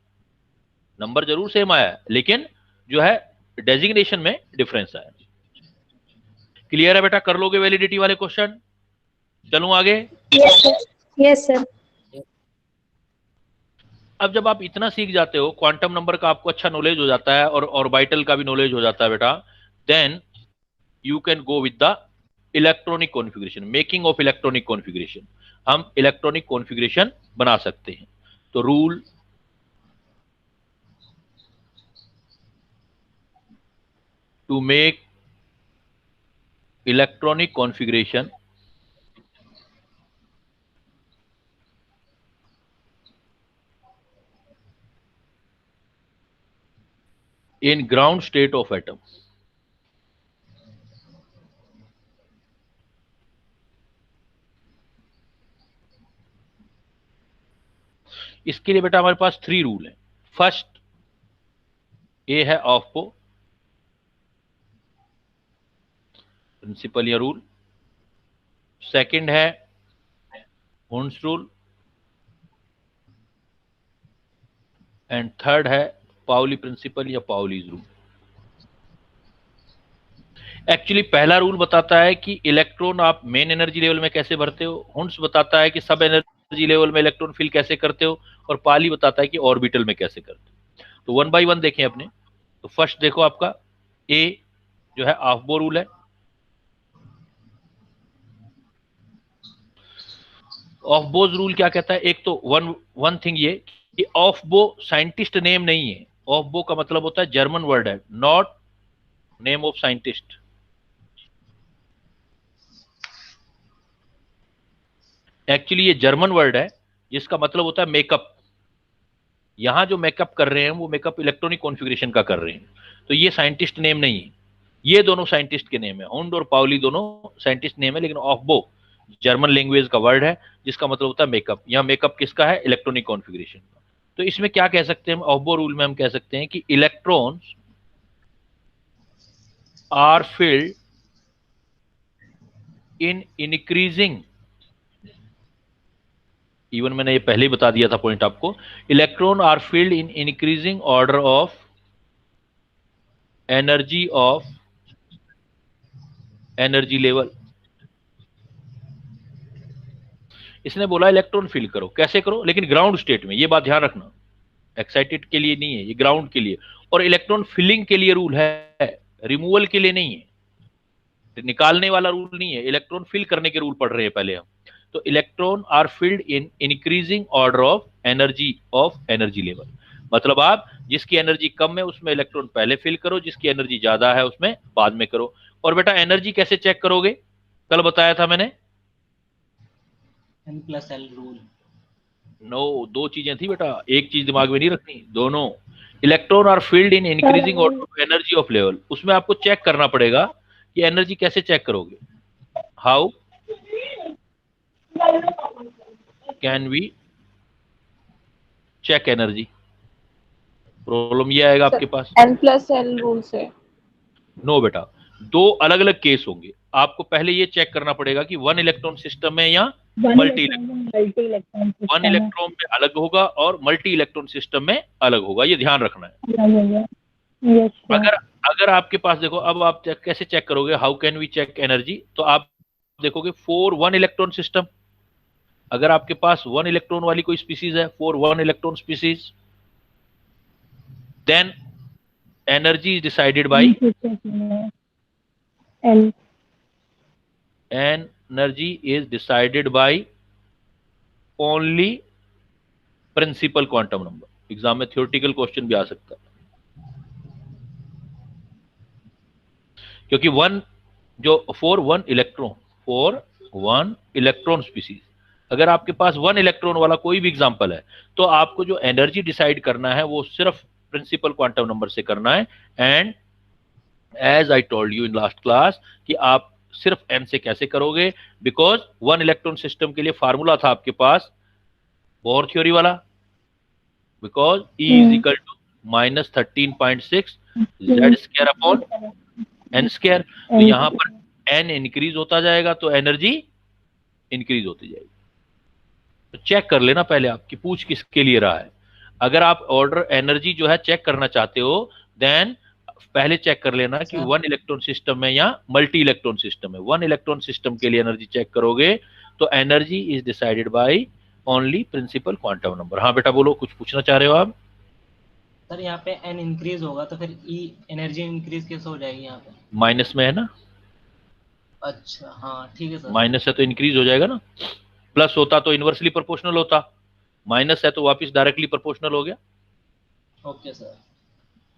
नंबर जरूर सेम आया है लेकिन जो है डेजिग्नेशन में डिफरेंस आया। क्लियर है बेटा? कर लोगे वैलिडिटी वाले क्वेश्चन? चलूं आगे? Yes sir. अब जब आप इतना सीख जाते हो, क्वांटम नंबर का आपको अच्छा नॉलेज हो जाता है और ऑर्बिटल का भी नॉलेज हो जाता है बेटा, then you can go with the electronic configuration, making of electronic configuration. हम इलेक्ट्रॉनिक कॉन्फ़िगरेशन बना सकते हैं। तो rule to make electronic configuration in ground state of atom. इसके लिए बेटा हमारे पास 3 रूल है। फर्स्ट ए है ऑफबो प्रिंसिपल या रूल, सेकंड है हुंस रूल, एंड थर्ड है पाउली प्रिंसिपल या पाउलीज रूल। एक्चुअली पहला रूल बताता है कि इलेक्ट्रॉन आप मेन एनर्जी लेवल में कैसे भरते हो, हुंस बताता है कि सब एनर्जी लेवल में इलेक्ट्रॉन फिल कैसे करते हो, और पाली बताता है कि ऑर्बिटल में कैसे करते हो। तो 1 बाय 1 देखें अपने। तो फर्स्ट देखो आपका ए जो है ऑफबो रूल है। ऑफबोज रूल क्या कहता है? एक तो वन थिंग ये कि ऑफबो साइंटिस्ट नेम नहीं है। ऑफबो का मतलब होता है जर्मन वर्ड है, not name of scientist. Actually ये जर्मन वर्ड है जिसका मतलब होता है मेकअप। यहां जो मेकअप कर रहे हैं वो मेकअप इलेक्ट्रॉनिक कॉन्फ़िगरेशन का कर रहे हैं। तो ये साइंटिस्ट नेम नहीं है, ये दोनों साइंटिस्ट के नेम है। हुंड और पाउली दोनों साइंटिस्ट नेम है, लेकिन ऑफबो जर्मन लैंग्वेज का वर्ड है जिसका मतलब होता है मेकअप। यहां मेकअप किसका है? इलेक्ट्रॉनिक कॉन्फ़िगरेशन का। तो इसमें क्या कह सकते हैं हम? ऑफबो रूल में हम कह सकते हैं कि electrons are filled in increasing, even मैंने ये पहले ही बता दिया था पॉइंट आपको, electron are filled in increasing order of energy of energy level. इसने बोला इलेक्ट्रॉन फिल करो, कैसे करो? लेकिन ग्राउंड स्टेट में। ये बात ध्यान रखना, एक्साइटेड के लिए नहीं है, ये ग्राउंड के लिए। और इलेक्ट्रॉन फिलिंग के लिए रूल है, रिमूवल के लिए नहीं है, निकालने वाला रूल नहीं है। इलेक्ट्रॉन फिल करने के रूल पढ़ रहे हैं पहले हम। तो electron are filled in increasing order of energy level. मतलब आप जिसकी एनर्जी कम है उसमें इलेक्ट्रॉन पहले फिल करो, जिसकी एनर्जी ज्यादा है उसमें बाद में करो। और बेटा एनर्जी कैसे चेक करोगे? कल बताया था मैंने, N+L रूल। नो, 2 चीजें थी बेटा, एक चीज दिमाग में नहीं रखनी, दोनों। Electron are filled in increasing order of energy of level, उसमें आपको चेक करना पड़ेगा कि एनर्जी कैसे चेक करोगे। How can we check energy? Problem ये आएगा आपके पास। N+L रूल से। नो बेटा, 2 अलग अलग केस होंगे। आपको पहले ये चेक करना पड़ेगा कि 1 इलेक्ट्रॉन सिस्टम में या मल्टी इलेक्ट्रॉन। 1 इलेक्ट्रॉन में अलग होगा और मल्टी इलेक्ट्रॉन सिस्टम में अलग होगा, ये ध्यान रखना है। अगर आपके पास देखो, अब आप कैसे चेक करोगे? How can we check energy? तो आप देखोगे फॉर 1 इलेक्ट्रॉन सिस्टम, अगर आपके पास 1 इलेक्ट्रॉन वाली कोई स्पीसीज है, for 1 electron species, then energy is decided by energy is decided by only principal quantum number। Exam में थियोरेटिकल क्वेश्चन भी आ सकता है, क्योंकि 1 जो फॉर 1 इलेक्ट्रॉन स्पीसीज, अगर आपके पास 1 इलेक्ट्रॉन वाला कोई भी एग्जांपल है तो आपको जो एनर्जी डिसाइड करना है वो सिर्फ प्रिंसिपल क्वांटम नंबर से करना है। And as I told you in last class कि आप सिर्फ n से कैसे करोगे? बिकॉज 1 इलेक्ट्रॉन सिस्टम के लिए फार्मूला था आपके पास बोर थ्योरी वाला, because E is equal to -13.6 Z² upon n²। तो यहां पर n इंक्रीज होता जाएगा तो एनर्जी इंक्रीज होती जाएगी। तो चेक कर लेना पहले आपकी पूछ किसके लिए रहा है। अगर आप ऑर्डर एनर्जी जो है चेक करना चाहते हो, देन पहले चेक कर लेना कि 1 इलेक्ट्रॉन सिस्टम में या मल्टी इलेक्ट्रॉन सिस्टम में। 1 इलेक्ट्रॉन सिस्टम के लिए एनर्जी चेक करोगे तो energy is decided by only principal quantum number. हाँ बेटा बोलो, कुछ पूछना चाह रहे हो आप? सर यहाँ पे n इंक्रीज होगा तो फिर E एनर्जी इंक्रीज कैसे हो जाएगी यहाँ पे? माइनस में है ना, अच्छा हाँ ठीक है सर। माइनस है तो इंक्रीज हो जाएगा ना, प्लस होता तो इनवर्सली प्रोपोर्शनल होता, माइनस है तो वापस डायरेक्टली प्रोपोर्शनल हो गया। Okay sir.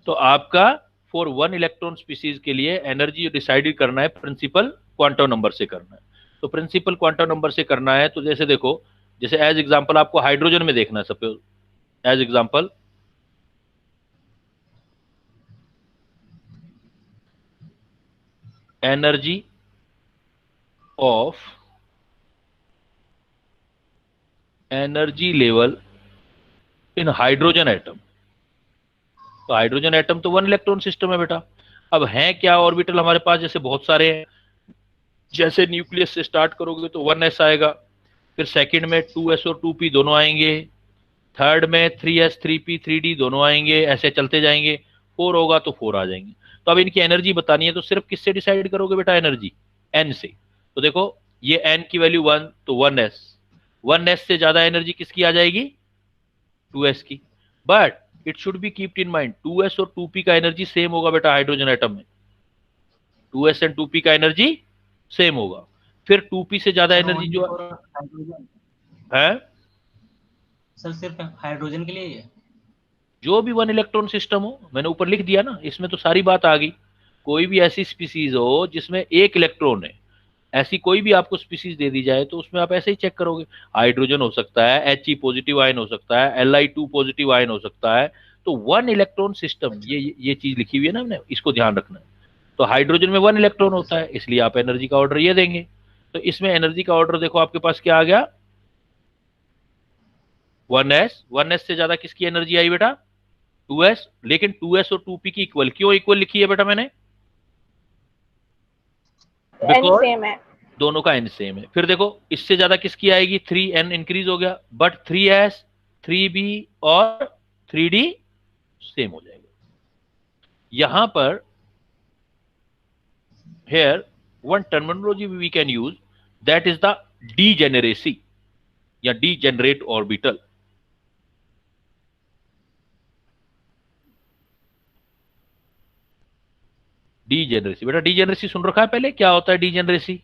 तो आपका फॉर वन इलेक्ट्रॉन स्पीसीज के लिए एनर्जी डिसाइड करना है प्रिंसिपल क्वांटम नंबर से करना है। तो प्रिंसिपल क्वांटम नंबर से करना है तो जैसे देखो, जैसे एज एग्जांपल आपको हाइड्रोजन में देखना है, suppose as example energy of energy level in hydrogen atom. तो हाइड्रोजन एटम तो वन इलेक्ट्रॉन सिस्टम है बेटा। अब है क्या ऑर्बिटल हमारे पास, जैसे बहुत सारे हैं, जैसे न्यूक्लियस से स्टार्ट करोगे तो 1s आएगा, फिर सेकंड में 2s और 2p दोनों आएंगे, थर्ड में 3s 3p 3d दोनों आएंगे, ऐसे चलते जाएंगे, 4 होगा तो 4 आ जाएंगे। तो अब इनकी एनर्जी बतानी है तो सिर्फ किससे डिसाइड करोगे बेटा एनर्जी? n से। तो देखो ये n की वैल्यू 1 तो 1s से ज्यादा एनर्जी किसकी आ जाएगी? 2s की। But it should be keeped in mind 2s और 2p का एनर्जी सेम होगा बेटा हाइड्रोजन एटम में, 2s एंड 2p का एनर्जी सेम होगा। फिर 2p से ज्यादा एनर्जी जो हाइड्रोजन है, सर सिर्फ हाइड्रोजन के लिए ही है? जो भी वन इलेक्ट्रॉन सिस्टम हो, मैंने ऊपर लिख दिया ना, इसमें तो सारी बात आ गई। कोई भी ऐसी स्पीसीज हो जिसमें एक इलेक्ट्रॉन है, ऐसी कोई भी आपको स्पीसीज दे दी जाए तो उसमें आप ऐसे ही चेक करोगे, हाइड्रोजन हो सकता है, He पॉजिटिव आयन हो सकता है, Li2 पॉजिटिव आयन हो सकता है। तो वन इलेक्ट्रॉन सिस्टम, ये चीज लिखी हुई है ना हमने, इसको ध्यान रखना है। तो हाइड्रोजन में 1 इलेक्ट्रॉन होता है, इसलिए आप एनर्जी का ऑर्डर ये देंगे। तो इसमें एनर्जी का ऑर्डर देखो आपके पास क्या आ गया, 1s से ज्यादा किसकी एनर्जी आई बेटा? 2s। लेकिन 2s और 2p की इक्वल, क्यों इक्वल लिखी है बेटा मैंने? n बिकॉज सेम है। दोनों का n सेम है। फिर देखो इससे ज्यादा किसकी आएगी? 3n इंक्रीज हो गया, बट 3s 3b और 3d सेम हो जाएगा। यहां पर here one terminology we can use, that is the degeneracy या degenerate orbital। डीजेनरेसी बेटा, डीजेनरेसी सुन रखा है पहले? क्या होता है डीजेनरेसी?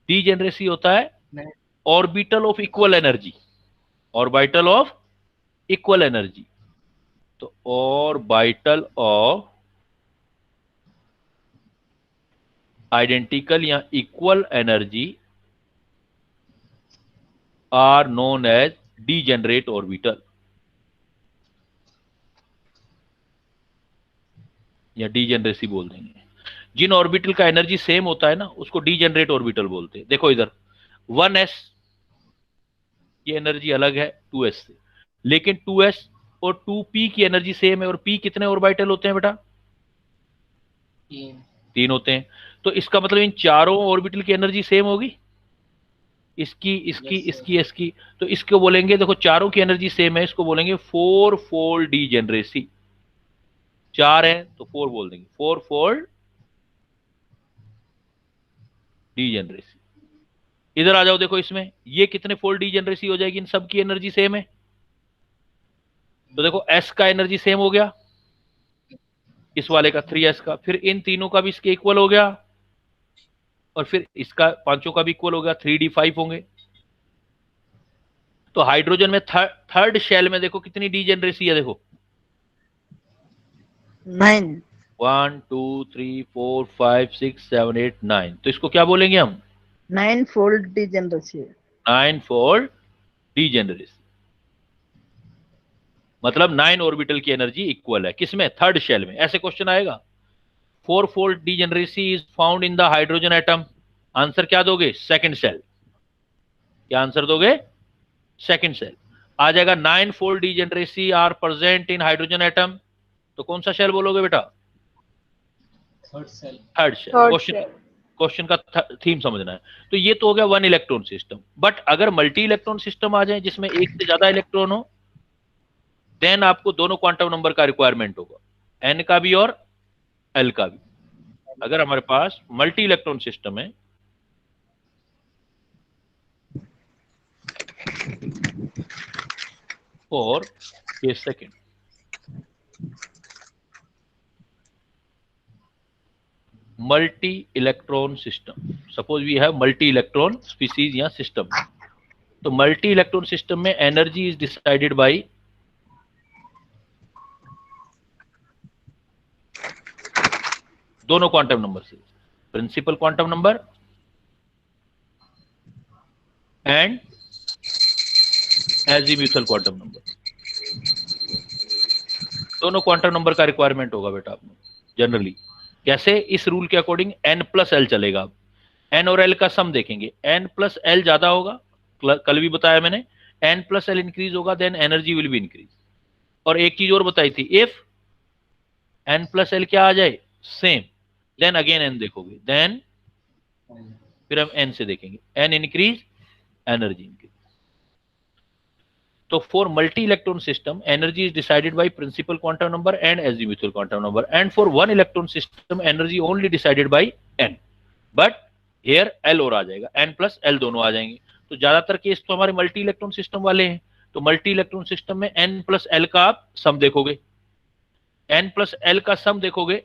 डीजेनरेसी होता है नहीं। Orbital of equal energy, orbital of equal energy. तो ऑर्बिटल ऑफ आइडेंटिकल या equal energy are known as degenerate orbital या डीजेनरेसी बोल देंगे। जिन ऑर्बिटल का एनर्जी सेम होता है ना, उसको डीजेनरेट ऑर्बिटल बोलते हैं। देखो इधर 1s की एनर्जी अलग है 2s से, लेकिन 2s और 2p की एनर्जी सेम है। और p कितने ऑर्बिटल होते हैं बेटा? 3 होते हैं। तो इसका मतलब इन चारों ऑर्बिटल की एनर्जी सेम होगी, इसकी, इसकी, इसकी, इसकी। तो इसको बोलेंगे, देखो चारों की एनर्जी सेम है, इसको बोलेंगे 4 फोल्ड डीजेनरेसी। 4 है तो 4 बोल देंगे, 4 फोल्ड डीजेनरेसी। इधर आ जाओ, देखो इसमें ये कितने फोल्ड डीजेनरेसी हो जाएगी? इन सब की एनर्जी सेम है। तो देखो s का एनर्जी सेम हो गया, इस वाले का 3s का, फिर इन तीनों का भी इसके इक्वल हो गया, और फिर इसका पांचों का भी इक्वल हो गया, 3d 5 होंगे। तो हाइड्रोजन में थर्ड शेल में देखो कितनी डीजेनरेसी है, देखो 9 1 2 3 4 5 6 7 8 9। तो इसको क्या बोलेंगे हम? 9 फोल्ड डीजेनरेसी। 9 फोल्ड डीजेनरेसी, मतलब 9 ऑर्बिटल की एनर्जी इक्वल है किसमें? थर्ड शेल में। ऐसे क्वेश्चन आएगा, 4 fold degeneracy is found in the hydrogen atom. Answer क्या दोगे? Second shell. क्या आंसर दोगे? Second shell. आ जाएगा 9 fold degeneracy are present in hydrogen atom, तो कौन सा शेल बोलोगे बेटा? Third shell. Third shell. Question का थीम समझना है। तो ये तो हो गया वन इलेक्ट्रॉन सिस्टम। बट अगर मल्टी इलेक्ट्रॉन सिस्टम आ जाए जिसमें एक से ज्यादा इलेक्ट्रॉन हो, देन आपको दोनों क्वांटम नंबर का रिक्वायरमेंट होगा, n का भी और l का भी। अगर हमारे पास मल्टी इलेक्ट्रॉन सिस्टम है for a second. Multi-electron system. Suppose we have multi-electron species या system. तो multi-electron system में energy is decided by दोनों क्वांटम नंबर से, principal quantum number and azimuthal quantum number. दोनों क्वांटम नंबर का requirement होगा बेटा आपको जनरली। कैसे? इस रूल के अकॉर्डिंग n+l चलेगा। अब n और l का सम देखेंगे, n+l ज्यादा होगा, कल भी बताया मैंने, n+l इंक्रीज होगा then energy will be increase. और एक चीज और बताई थी, इफ n+l क्या आ जाए सेम, देन अगेन n देखोगे, देन फिर हम n से देखेंगे, n इंक्रीज एनर्जी इंक्रीज। तो for multi electron system energy is decided by principal quantum number and azimuthal quantum number, and for one electron system energy only decided by n, but here l और आ जाएगा, n+l दोनों आ जाएंगे। तो ज्यादातर case तो हमारे multi electron system वाले हैं, तो मल्टी इलेक्ट्रॉन सिस्टम में n+l का आप सम देखोगे, n+l का सम देखोगे।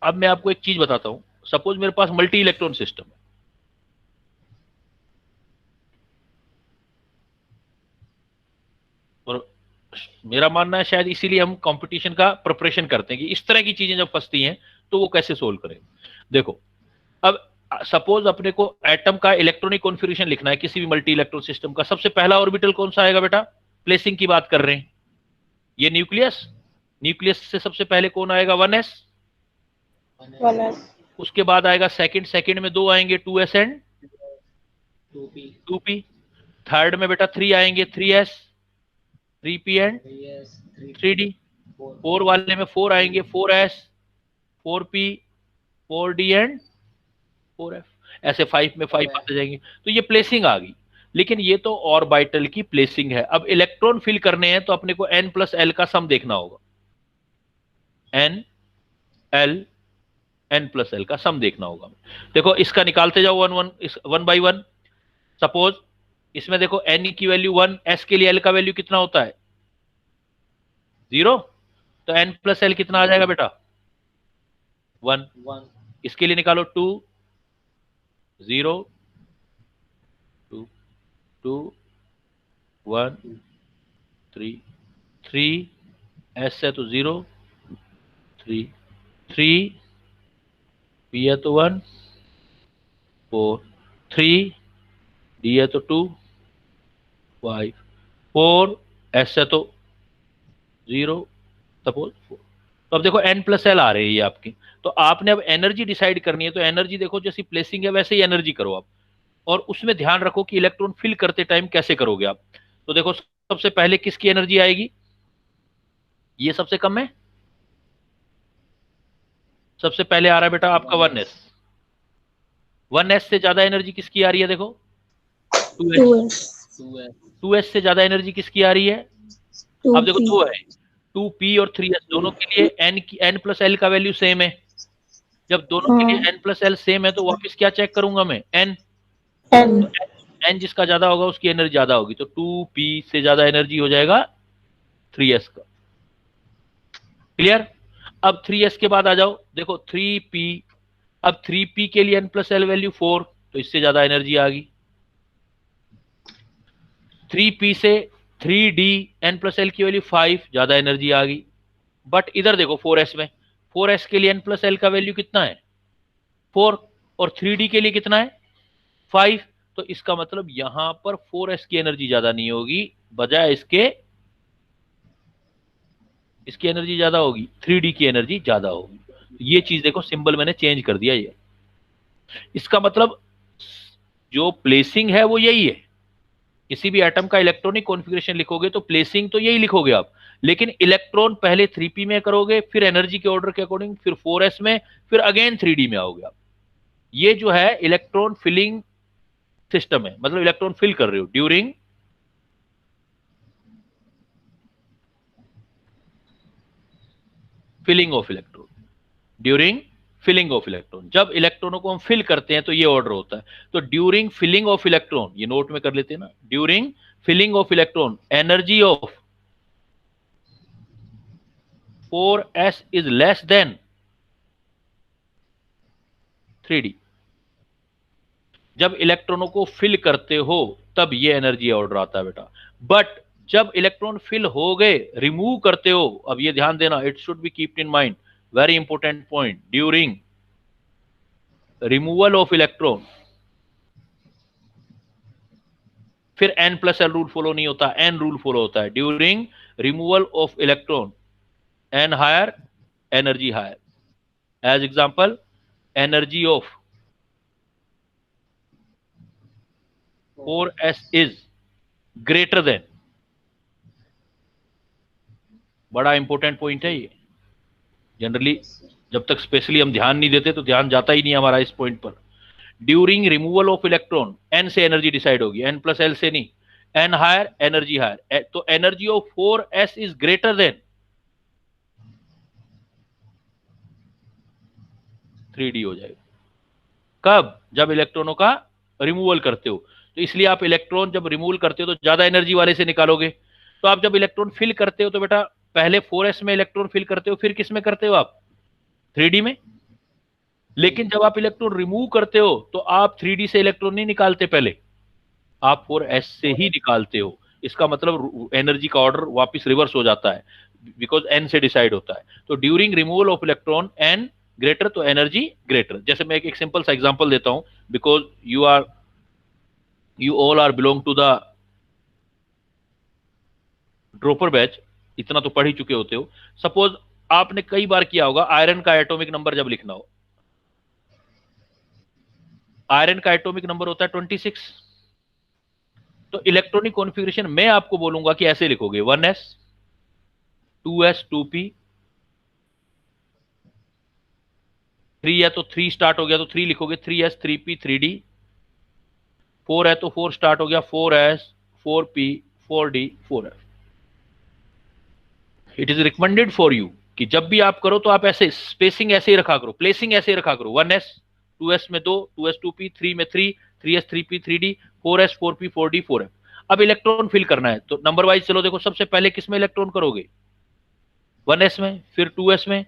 अब मैं आपको एक चीज बताता हूं, सपोज मेरे पास मल्टी इलेक्ट्रॉन सिस्टम है, और मेरा मानना है शायद इसीलिए हम कंपटीशन का प्रिपरेशन करते हैं कि इस तरह की चीजें जब फंसती हैं तो वो कैसे सोल्व करें। देखो, अब सपोज अपने को एटम का इलेक्ट्रॉनिक कॉन्फ़िगरेशन लिखना है किसी भी मल्टी इलेक्ट्रॉन सिस्टम का, सबसे पहला ऑर्बिटल कौन सा आएगा बेटा? प्लेसिंग की बात कर रहे हैं, ये न्यूक्लियस, न्यूक्लियस से सबसे पहले कौन आएगा? 1s, 1s, उसके बाद आएगा सेकंड, सेकंड में 2 आएंगे 2s एंड 2p, थर्ड में बेटा 3 आएंगे 3s, 3p एंड 3d, 4 वाले में 4 आएंगे 4s, 4p, 4d and 4f, ऐसे 5 में 5 आते जाएंगे। तो ये प्लेसिंग आ गई, लेकिन ये तो ऑर्बिटल की प्लेसिंग है। अब इलेक्ट्रॉन फिल करने हैं तो अपने को n+l का सम देखना होगा, n+l का सम देखना होगा। देखो इसका निकालते जाओ वन बाई वन। सपोज इसमें देखो n की वैल्यू 1, s के लिए l का वैल्यू कितना होता है? 0, तो n+l कितना आ जाएगा बेटा? 1। इसके लिए निकालो 2, 0, 2, 2, 1, 3, 3, s है तो 0, 3, 3, p है तो 1, 4, 3, d है तो 2, 5, 4, s है तो 0, सपोज 4। तो अब देखो n+l आ रही है आपकी, तो आपने अब एनर्जी डिसाइड करनी है। तो एनर्जी देखो जैसी प्लेसिंग है वैसे ही एनर्जी करो आप, और उसमें ध्यान रखो कि इलेक्ट्रॉन फिल करते टाइम कैसे करोगे आप। तो देखो सबसे पहले किसकी एनर्जी आएगी? ये सबसे कम है, सबसे पहले आ रहा है बेटा आपका 1s। 1s से ज्यादा एनर्जी किसकी आ रही है? देखो 2s। 2s से ज्यादा एनर्जी किसकी आ रही है? अब देखो 2 है, 2p और 3s दोनों के लिए n+l का वैल्यू सेम है। जब दोनों के लिए n+l सेम है तो वापस क्या चेक करूंगा मैं? n। तो n जिसका ज्यादा होगा उसकी एनर्जी ज्यादा होगी, तो 2p से ज्यादा एनर्जी हो जाएगा 3s का। क्लियर? अब 3s के बाद आ जाओ, देखो 3p, अब 3p के लिए n+l वैल्यू 4, तो इससे ज्यादा एनर्जी आ गई। 3p से 3d n+l की वैल्यू 5, ज्यादा एनर्जी आ गई। बट इधर देखो 4s में, 4s के लिए n+l का वैल्यू कितना है? 4, और 3d के लिए कितना है? 5। तो इसका मतलब यहां पर 4s की एनर्जी ज्यादा नहीं होगी, बजाय इसकी एनर्जी ज्यादा होगी, 3d की एनर्जी ज्यादा होगी। ये चीज देखो, सिंबल मैंने चेंज कर दिया। ये इसका मतलब जो प्लेसिंग है वो यही है। किसी भी एटम का इलेक्ट्रॉनिक कॉन्फ़िगरेशन लिखोगे तो प्लेसिंग तो यही लिखोगे आप, लेकिन इलेक्ट्रॉन पहले 3p में करोगे, फिर एनर्जी के ऑर्डर के अकॉर्डिंग, फिर 4s में, फिर अगेन 3d में आओगे आप। ये जो है इलेक्ट्रॉन फिलिंग सिस्टम है, मतलब इलेक्ट्रॉन फिल कर रहे हो during filling of electron, during filling of electron, जब इलेक्ट्रॉनों को हम फिल करते हैं तो ये ऑर्डर होता है। तो ड्यूरिंग फिलिंग ऑफ इलेक्ट्रॉन, ये नोट में कर लेते हैं ना, during filling of electron energy of 4s is less than 3d। जब इलेक्ट्रॉनों को फिल करते हो तब ये एनर्जी ऑर्डर आता है बेटा। बट जब इलेक्ट्रॉन फिल हो गए, रिमूव करते हो, अब ये ध्यान देना, it should be keeped in mind, very important point, during removal of electron, फिर n+l रूल फॉलो नहीं होता, n रूल फॉलो होता है। During removal of electron n higher, energy higher. As example, energy of 4s is greater than, बड़ा important point है ये। Generally जब तक स्पेशली हम ध्यान नहीं देते तो ध्यान जाता ही नहीं हमारा इस पॉइंट पर। During removal of electron, n से एनर्जी डिसाइड होगी, n+l से नहीं, n हायर, एनर्जी हायर। तो energy of 4s is greater then 3d हो जाएगा। कब? जब इलेक्ट्रॉनों का रिमूवल करते हो। तो इसलिए आप इलेक्ट्रॉन जब रिमूवल करते हो तो ज्यादा एनर्जी वाले से निकालोगे। तो आप जब इलेक्ट्रॉन फिल करते हो तो बेटा पहले 4s में इलेक्ट्रॉन फिल करते हो, फिर किस में करते हो आप? 3d में। लेकिन जब आप इलेक्ट्रॉन रिमूव करते हो तो आप 3d से इलेक्ट्रॉन नहीं निकालते, पहले आप 4s से ही निकालते हो। इसका मतलब एनर्जी का ऑर्डर वापस रिवर्स हो जाता है, बिकॉज n से डिसाइड होता है। तो during removal of electron n greater, तो एनर्जी ग्रेटर। जैसे मैं एक सिंपल सा एग्जांपल देता हूं, because you all are belong to the dropper batch, इतना तो पढ़ ही चुके होते हो। सपोज आपने कई बार किया होगा, आयरन का एटॉमिक नंबर जब लिखना हो, आयरन का एटॉमिक नंबर होता है 26। तो इलेक्ट्रॉनिक कॉन्फ़िगरेशन मैं आपको बोलूंगा कि ऐसे लिखोगे, 1s 2s 2p, 3 है तो 3 स्टार्ट हो गया तो 3 लिखोगे, 3s 3p 3d, 4 है तो 4 स्टार्ट हो गया, 4s 4p 4d 4f। It is recommended for you कि जब भी आप करो तो आप ऐसे स्पेसिंग ऐसे ही रखा करो, प्लेसिंग ऐसे ही रखा करो, 1s 2s में 2, 2s 2p, 3 में 3, 3s 3p 3d, 4s 4p 4d 4f। अब इलेक्ट्रॉन फिल करना है तो नंबर वाइज चलो, देखो सबसे पहले किस में इलेक्ट्रॉन करोगे? 1s में, फिर 2s में,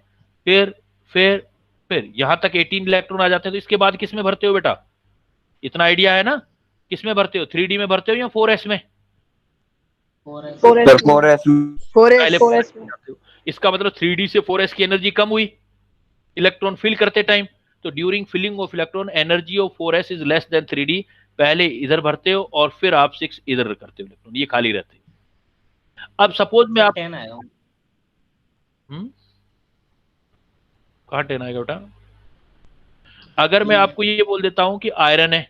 फिर यहां तक 18 इलेक्ट्रॉन आ जाते हैं। तो इसके बाद किस में भरते हो बेटा? इतना आइडिया है ना? किस में भरते हो? 3d में भरते हो या 4s में? 4s में। इसका मतलब 3d से 4s की एनर्जी कम हुई इलेक्ट्रॉन फिल करते टाइम। तो during filling of electron energy of 4s is less than 3d, पहले इधर भरते हो और फिर आप 6 इधर करते हो, इलेक्ट्रॉन ये खाली रहते हैं। अब सपोज में आप 10 आएगा। कहां 10 आएगा बेटा? अगर मैं आपको ये बोल देता हूं कि आयरन है,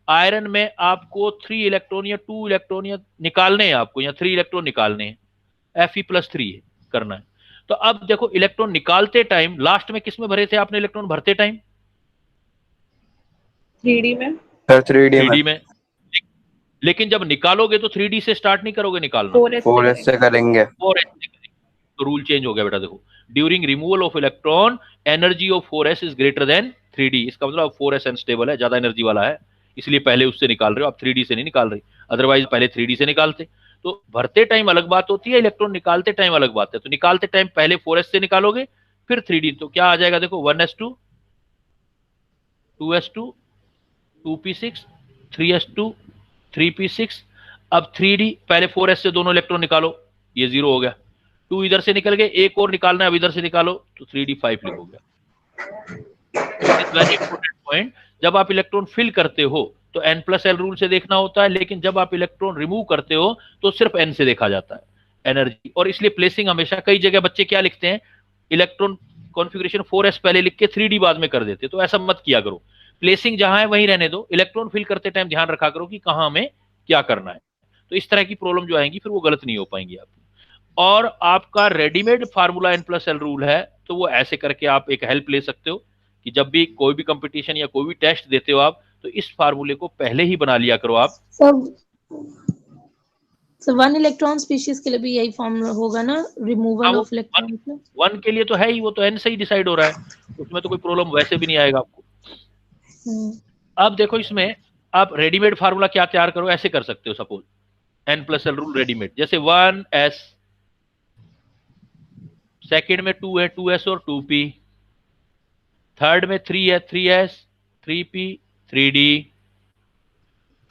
आयरन में आपको 3 इलेक्ट्रॉन या 2 इलेक्ट्रॉन या निकालने हैं आपको, या 3 इलेक्ट्रॉन निकालने हैं, Fe+3 है करना है। तो अब देखो इलेक्ट्रॉन निकालते टाइम लास्ट में किस में भरे थे आपने इलेक्ट्रॉन भरते टाइम? 3D में। 3D में। लेकिन जब निकालोगे तो 3D से स्टार्ट नहीं करोगे निकालना, 4s से करेंगे। 4s से करेंगे। तो रूल चेंज हो गया बेटा। देखो during removal of electron energy of 4s is greater then 3d। इसका मतलब 4s अनस्टेबल है, ज्यादा एनर्जी वाला है, इसलिए पहले उससे निकाल रहे हो, आप 3d से नहीं निकाल रहे, अदरवाइज पहले 3d से निकालते। तो भरते टाइम अलग बात होती है, इलेक्ट्रॉन निकालते टाइम अलग बात है। तो निकालते टाइम पहले 4s से निकालोगे फिर 3d, तो क्या आ जाएगा देखो, 1s2 2s2 2p6 3s2 3p6। अब 3d पहले 4s से दोनों इलेक्ट्रॉन निकालो, ये 0 हो गया, 2 इधर से निकल गए, एक और निकालना है, अब इधर से निकालो तो 3d 5 लिखोगे। वेरी इंपॉर्टेंट पॉइंट, जब आप इलेक्ट्रॉन फिल करते हो तो n+l रूल से देखना होता है, लेकिन जब आप इलेक्ट्रॉन रिमूव करते हो तो सिर्फ n से देखा जाता है एनर्जी। और इसलिए प्लेसिंग हमेशा, कई जगह बच्चे क्या लिखते हैं, इलेक्ट्रॉन कॉन्फ़िगरेशन 4s पहले लिख के 3d बाद में कर देते, तो ऐसा मत किया करो। प्लेसिंग जहां है वहीं रहने दो, इलेक्ट्रॉन फिल करते टाइम ध्यान रखा करो कि कहां हमें क्या करना है। तो इस तरह की प्रॉब्लम जो आएंगी फिर वो गलत नहीं हो पाएंगी आपकी। और आपका रेडीमेड फार्मूला n+l रूल है, तो वो ऐसे करके आप एक हेल्प ले सकते हो कि जब भी कोई भी कंपटीशन या कोई भी टेस्ट देते हो आप, तो इस फार्मूले को पहले ही बना लिया करो आप। So 1 इलेक्ट्रॉन स्पीशीज के लिए भी यही फॉर्म होगा ना, रिमूवल ऑफ इलेक्ट्रॉन। 1 के लिए तो है ही, वो तो n से ही डिसाइड हो रहा है, उसमें तो कोई प्रॉब्लम वैसे भी नहीं आएगा आपको। अब देखो इसमें आप रेडीमेड फार्मूला क्या तैयार करो, ऐसे कर सकते हो सपोज n+l रूल रेडीमेड, जैसे 1s, सेकंड में 2 है 2s और 2p, थर्ड में 3 है 3s 3p 3d,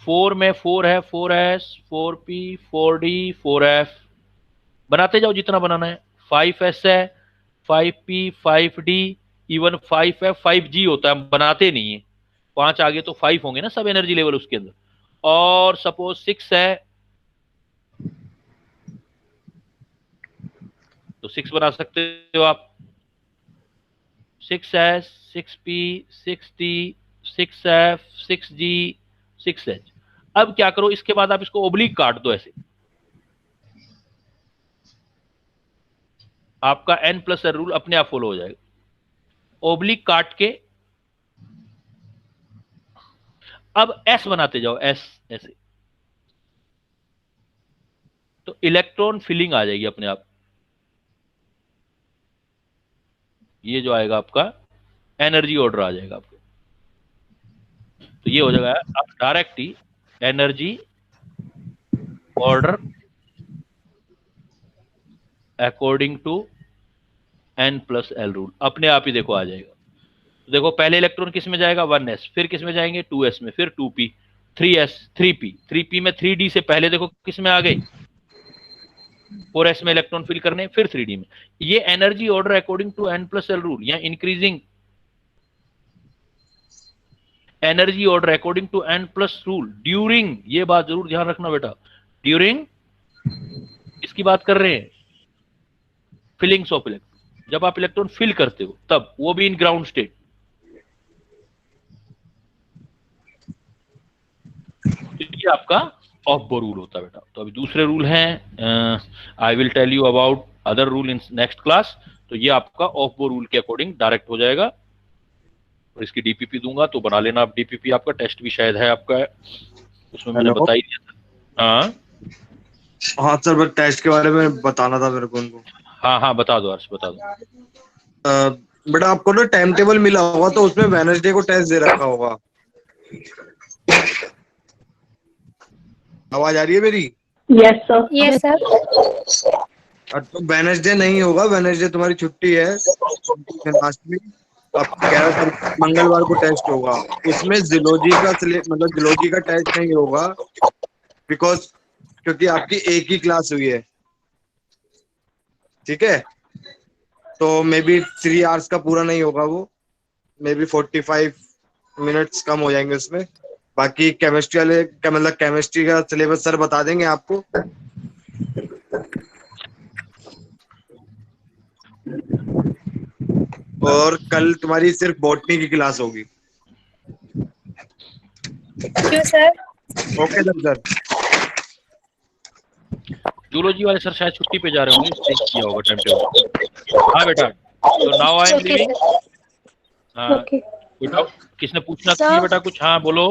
4 में 4 है 4s 4p 4d 4f, बनाते जाओ जितना बनाना है। 5s है 5p 5d, even 5f 5g होता है, हम बनाते नहीं है, 5 आगे तो 5 होंगे ना सब एनर्जी लेवल उसके अंदर। और सपोज 6 है तो 6 बना सकते हो आप, 6s 6p 6d 6f 6g 6h। अब क्या करो, इसके बाद आप इसको ओब्लिक काट दो ऐसे, आपका n+l रूल अपने आप फॉलो हो जाएगा। ओब्लिक काट के अब s बनाते जाओ, s ऐसे, तो इलेक्ट्रॉन फिलिंग आ जाएगी अपने आप। ये जो आएगा आपका एनर्जी ऑर्डर आ जाएगा आपको, तो ये हो जाएगा आप डायरेक्ट ही energy order according to n+l rule, अपने आप ही देखो आ जाएगा। तो देखो पहले इलेक्ट्रॉन किस में जाएगा 1s, फिर किस में जाएंगे 2s में, फिर 2p 3s 3p में 3d से पहले देखो किस में आ गई 4s में इलेक्ट्रॉन फिल करने, फिर 3d में। ये energy order according to n+l rule या increasing energy order according to n+ rule during, ये बात जरूर ध्यान रखना बेटा, ड्यूरिंग इसकी बात कर रहे हैं फिलिंग्स ऑफ इलेक्ट्रॉन, जब आप इलेक्ट्रॉन फिल करते हो तब, वो भी इन ग्राउंड स्टेट। ये आपका ऑफ बोर रूल होता है बेटा। तो अभी दूसरे रूल हैं, I will tell you about other rule in next class. तो ये आपका ऑफ बोर रूल के अकॉर्डिंग डायरेक्ट हो जाएगा, और इसकी डीपीपी दूंगा तो बना लेना आप डीपीपी, आपका टेस्ट भी शायद है आपका, उसमें मैंने बता ही दिया था। हाँ सर, बस टेस्ट के बारे में बताना था मेरे को उनको। हाँ बता दो हर्ष, बता दो। बेटा आपको ना टाइम टेबल मिला होगा, तो उसमें वेडनेसडे को टेस्ट दे रखा होगा। आवाज आ रही है मेरी? Yes sir. Yes sir. तो वेडनेसडे नहीं होगा, वेडनेसडे तुम्हारी छुट्टी है लास्ट में। अब 11 मंगलवार को टेस्ट होगा, उसमें जियोलॉजी का मतलब जियोलॉजी का टेस्ट नहीं होगा, बिकॉज क्योंकि आपकी एक ही क्लास हुई है, ठीक है। तो मे बी 3 आवर्स का पूरा नहीं होगा वो, मे बी 45 मिनट्स कम हो जाएंगे उसमें। बाकी केमिस्ट्री वाले का मतलब केमिस्ट्री का सिलेबस सर बता देंगे आपको। और कल तुम्हारी सिर्फ बॉटनी की क्लास होगी। क्यों सर? Okay sir. जूलॉजी वाले सर शायद छुट्टी पे जा रहे होंगे, इसलिए किया होगा टाइम टेबल। हाँ बेटा, तो नाउ आई एम लीविंग। हाँ बेटा, किसने पूछना था बेटा कुछ? हाँ बोलो।